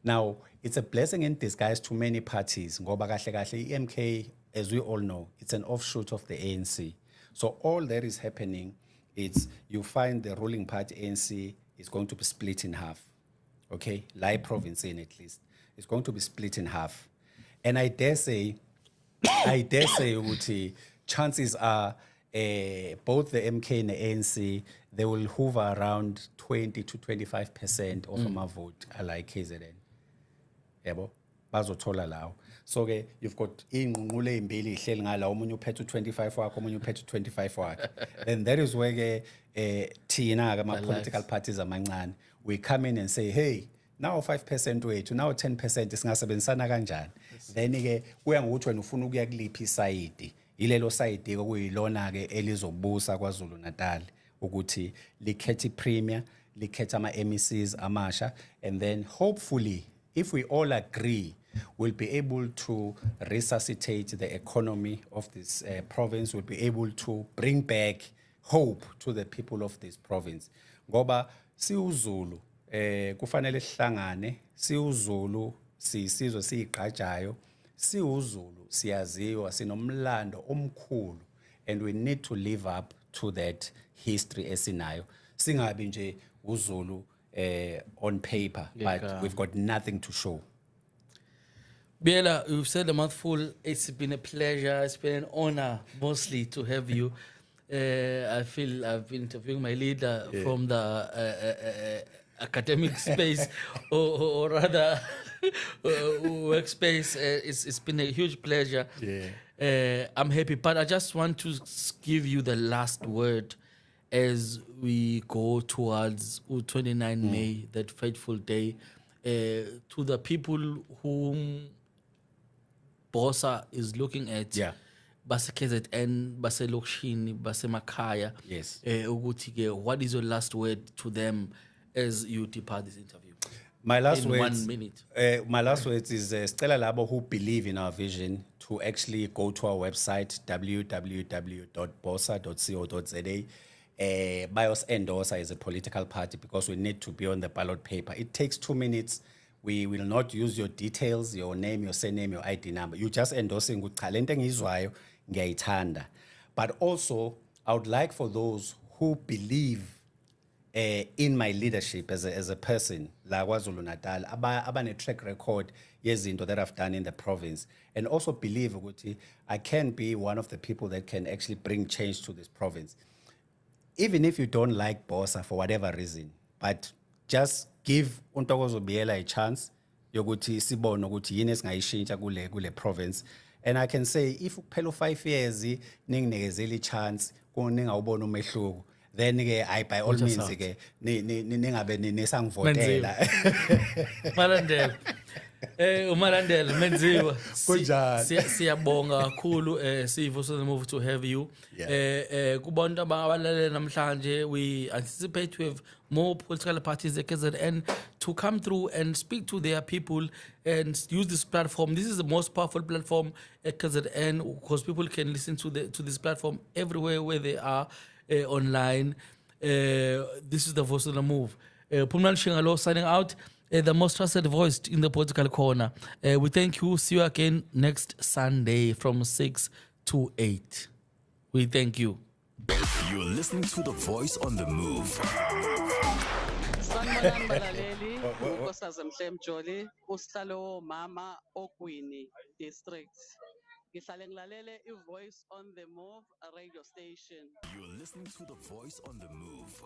Now, it's a blessing in disguise to many parties. Ngoba kahle kahle MK, as we all know, it's an offshoot of the ANC. So all that is happening is you find the ruling party ANC is going to be split in half. Okay, Lai province in at least, it's going to be split in half. And I dare say, Uti, chances are both the MK and the ANC, they will hover around 20 to 25% of my vote like KZN. Yebo, bazothola lawo. So ke you've got ingqunqule ezimbili ihleli ngala omunye uphethe u25 wakhe omunye uphethe u25 wakhe. And that is where ke thina ke ama political parties amancane we come in and say hey now 5% wethu now 10% singasebenzisana kanjani. Then ke kuya ngokuthi wena ufuna ukuya kuliphi side. Ilelo side ke kuyilona ke elizobusa kwaZulu Natal ukuthi likhethe premier likhethe ama MECs amasha and then hopefully if we all agree we'll be able to resuscitate the economy of this province, we'll be able to bring back hope to the people of this province. Ngoba siuZulu kufanele sihlangane siuZulu sisizwe sigqajayo siuZulu siyaziwa sinomlando omkhulu and we need to live up to that history esinayo singabi nje uZulu on paper but we've got nothing to show. Biela, you've said a mouthful. It's been a pleasure. It's been an honor mostly to have you. I feel I've been interviewing my leader from the academic space or rather workspace. It's been a huge pleasure. I'm happy, but I just want to give you the last word as we go towards 29 May, that fateful day, to the people whom Bosa is looking at. Base KZN, base Lokshini, base Makaya. Yes. What is your last word to them as you depart this interview? My last in words, 1 minute. My last words is Stella Labo who believe in our vision to actually go to our website www.bosa.co.za. Buy us endorse as a political party because we need to be on the ballot paper. It takes 2 minutes. We will not use your details, your name, your surname, your ID number. You just endorsing with talent ngizwayo ngiyayithanda. But also, I would like for those who believe in my leadership as a person, la KwaZulu Natal, abane track record yezinto that I've done in the province, and also believe ukuthi I can be one of the people that can actually bring change to this province. Even if you don't like Bosa for whatever reason, but just give uNtokozo Biela a chance yokuthi sibone ukuthi yini esingayishintsha kule province. And I can say if kuphela 5 years ninginikezela a chance kuningawubona umehluko, then ke I by all means ke ningabe nisangivotela. Malandela. Umalandela menziwa. Siyabonga kakhulu Voice on the Move to have you. Kubantu abalalele namhlanje, we anticipate to have more political parties at KZN to come through and speak to their people and use this platform. This is the most powerful platform at KZN because people can listen to this platform everywhere where they are online. This is the Voice on the Move. Phumlani Shingalo signing out. The most trusted voice in the political corner. We thank you. See you again next Sunday from 6 to 8. We thank you. You're listening to The Voice on the Move. Sanibonani balaleli, uNkosazana Mhlemjoli, usihlalo mama Ogwini District. Ngihlale ngilalele iVoice on the Move radio station. You're listening to The Voice on the Move.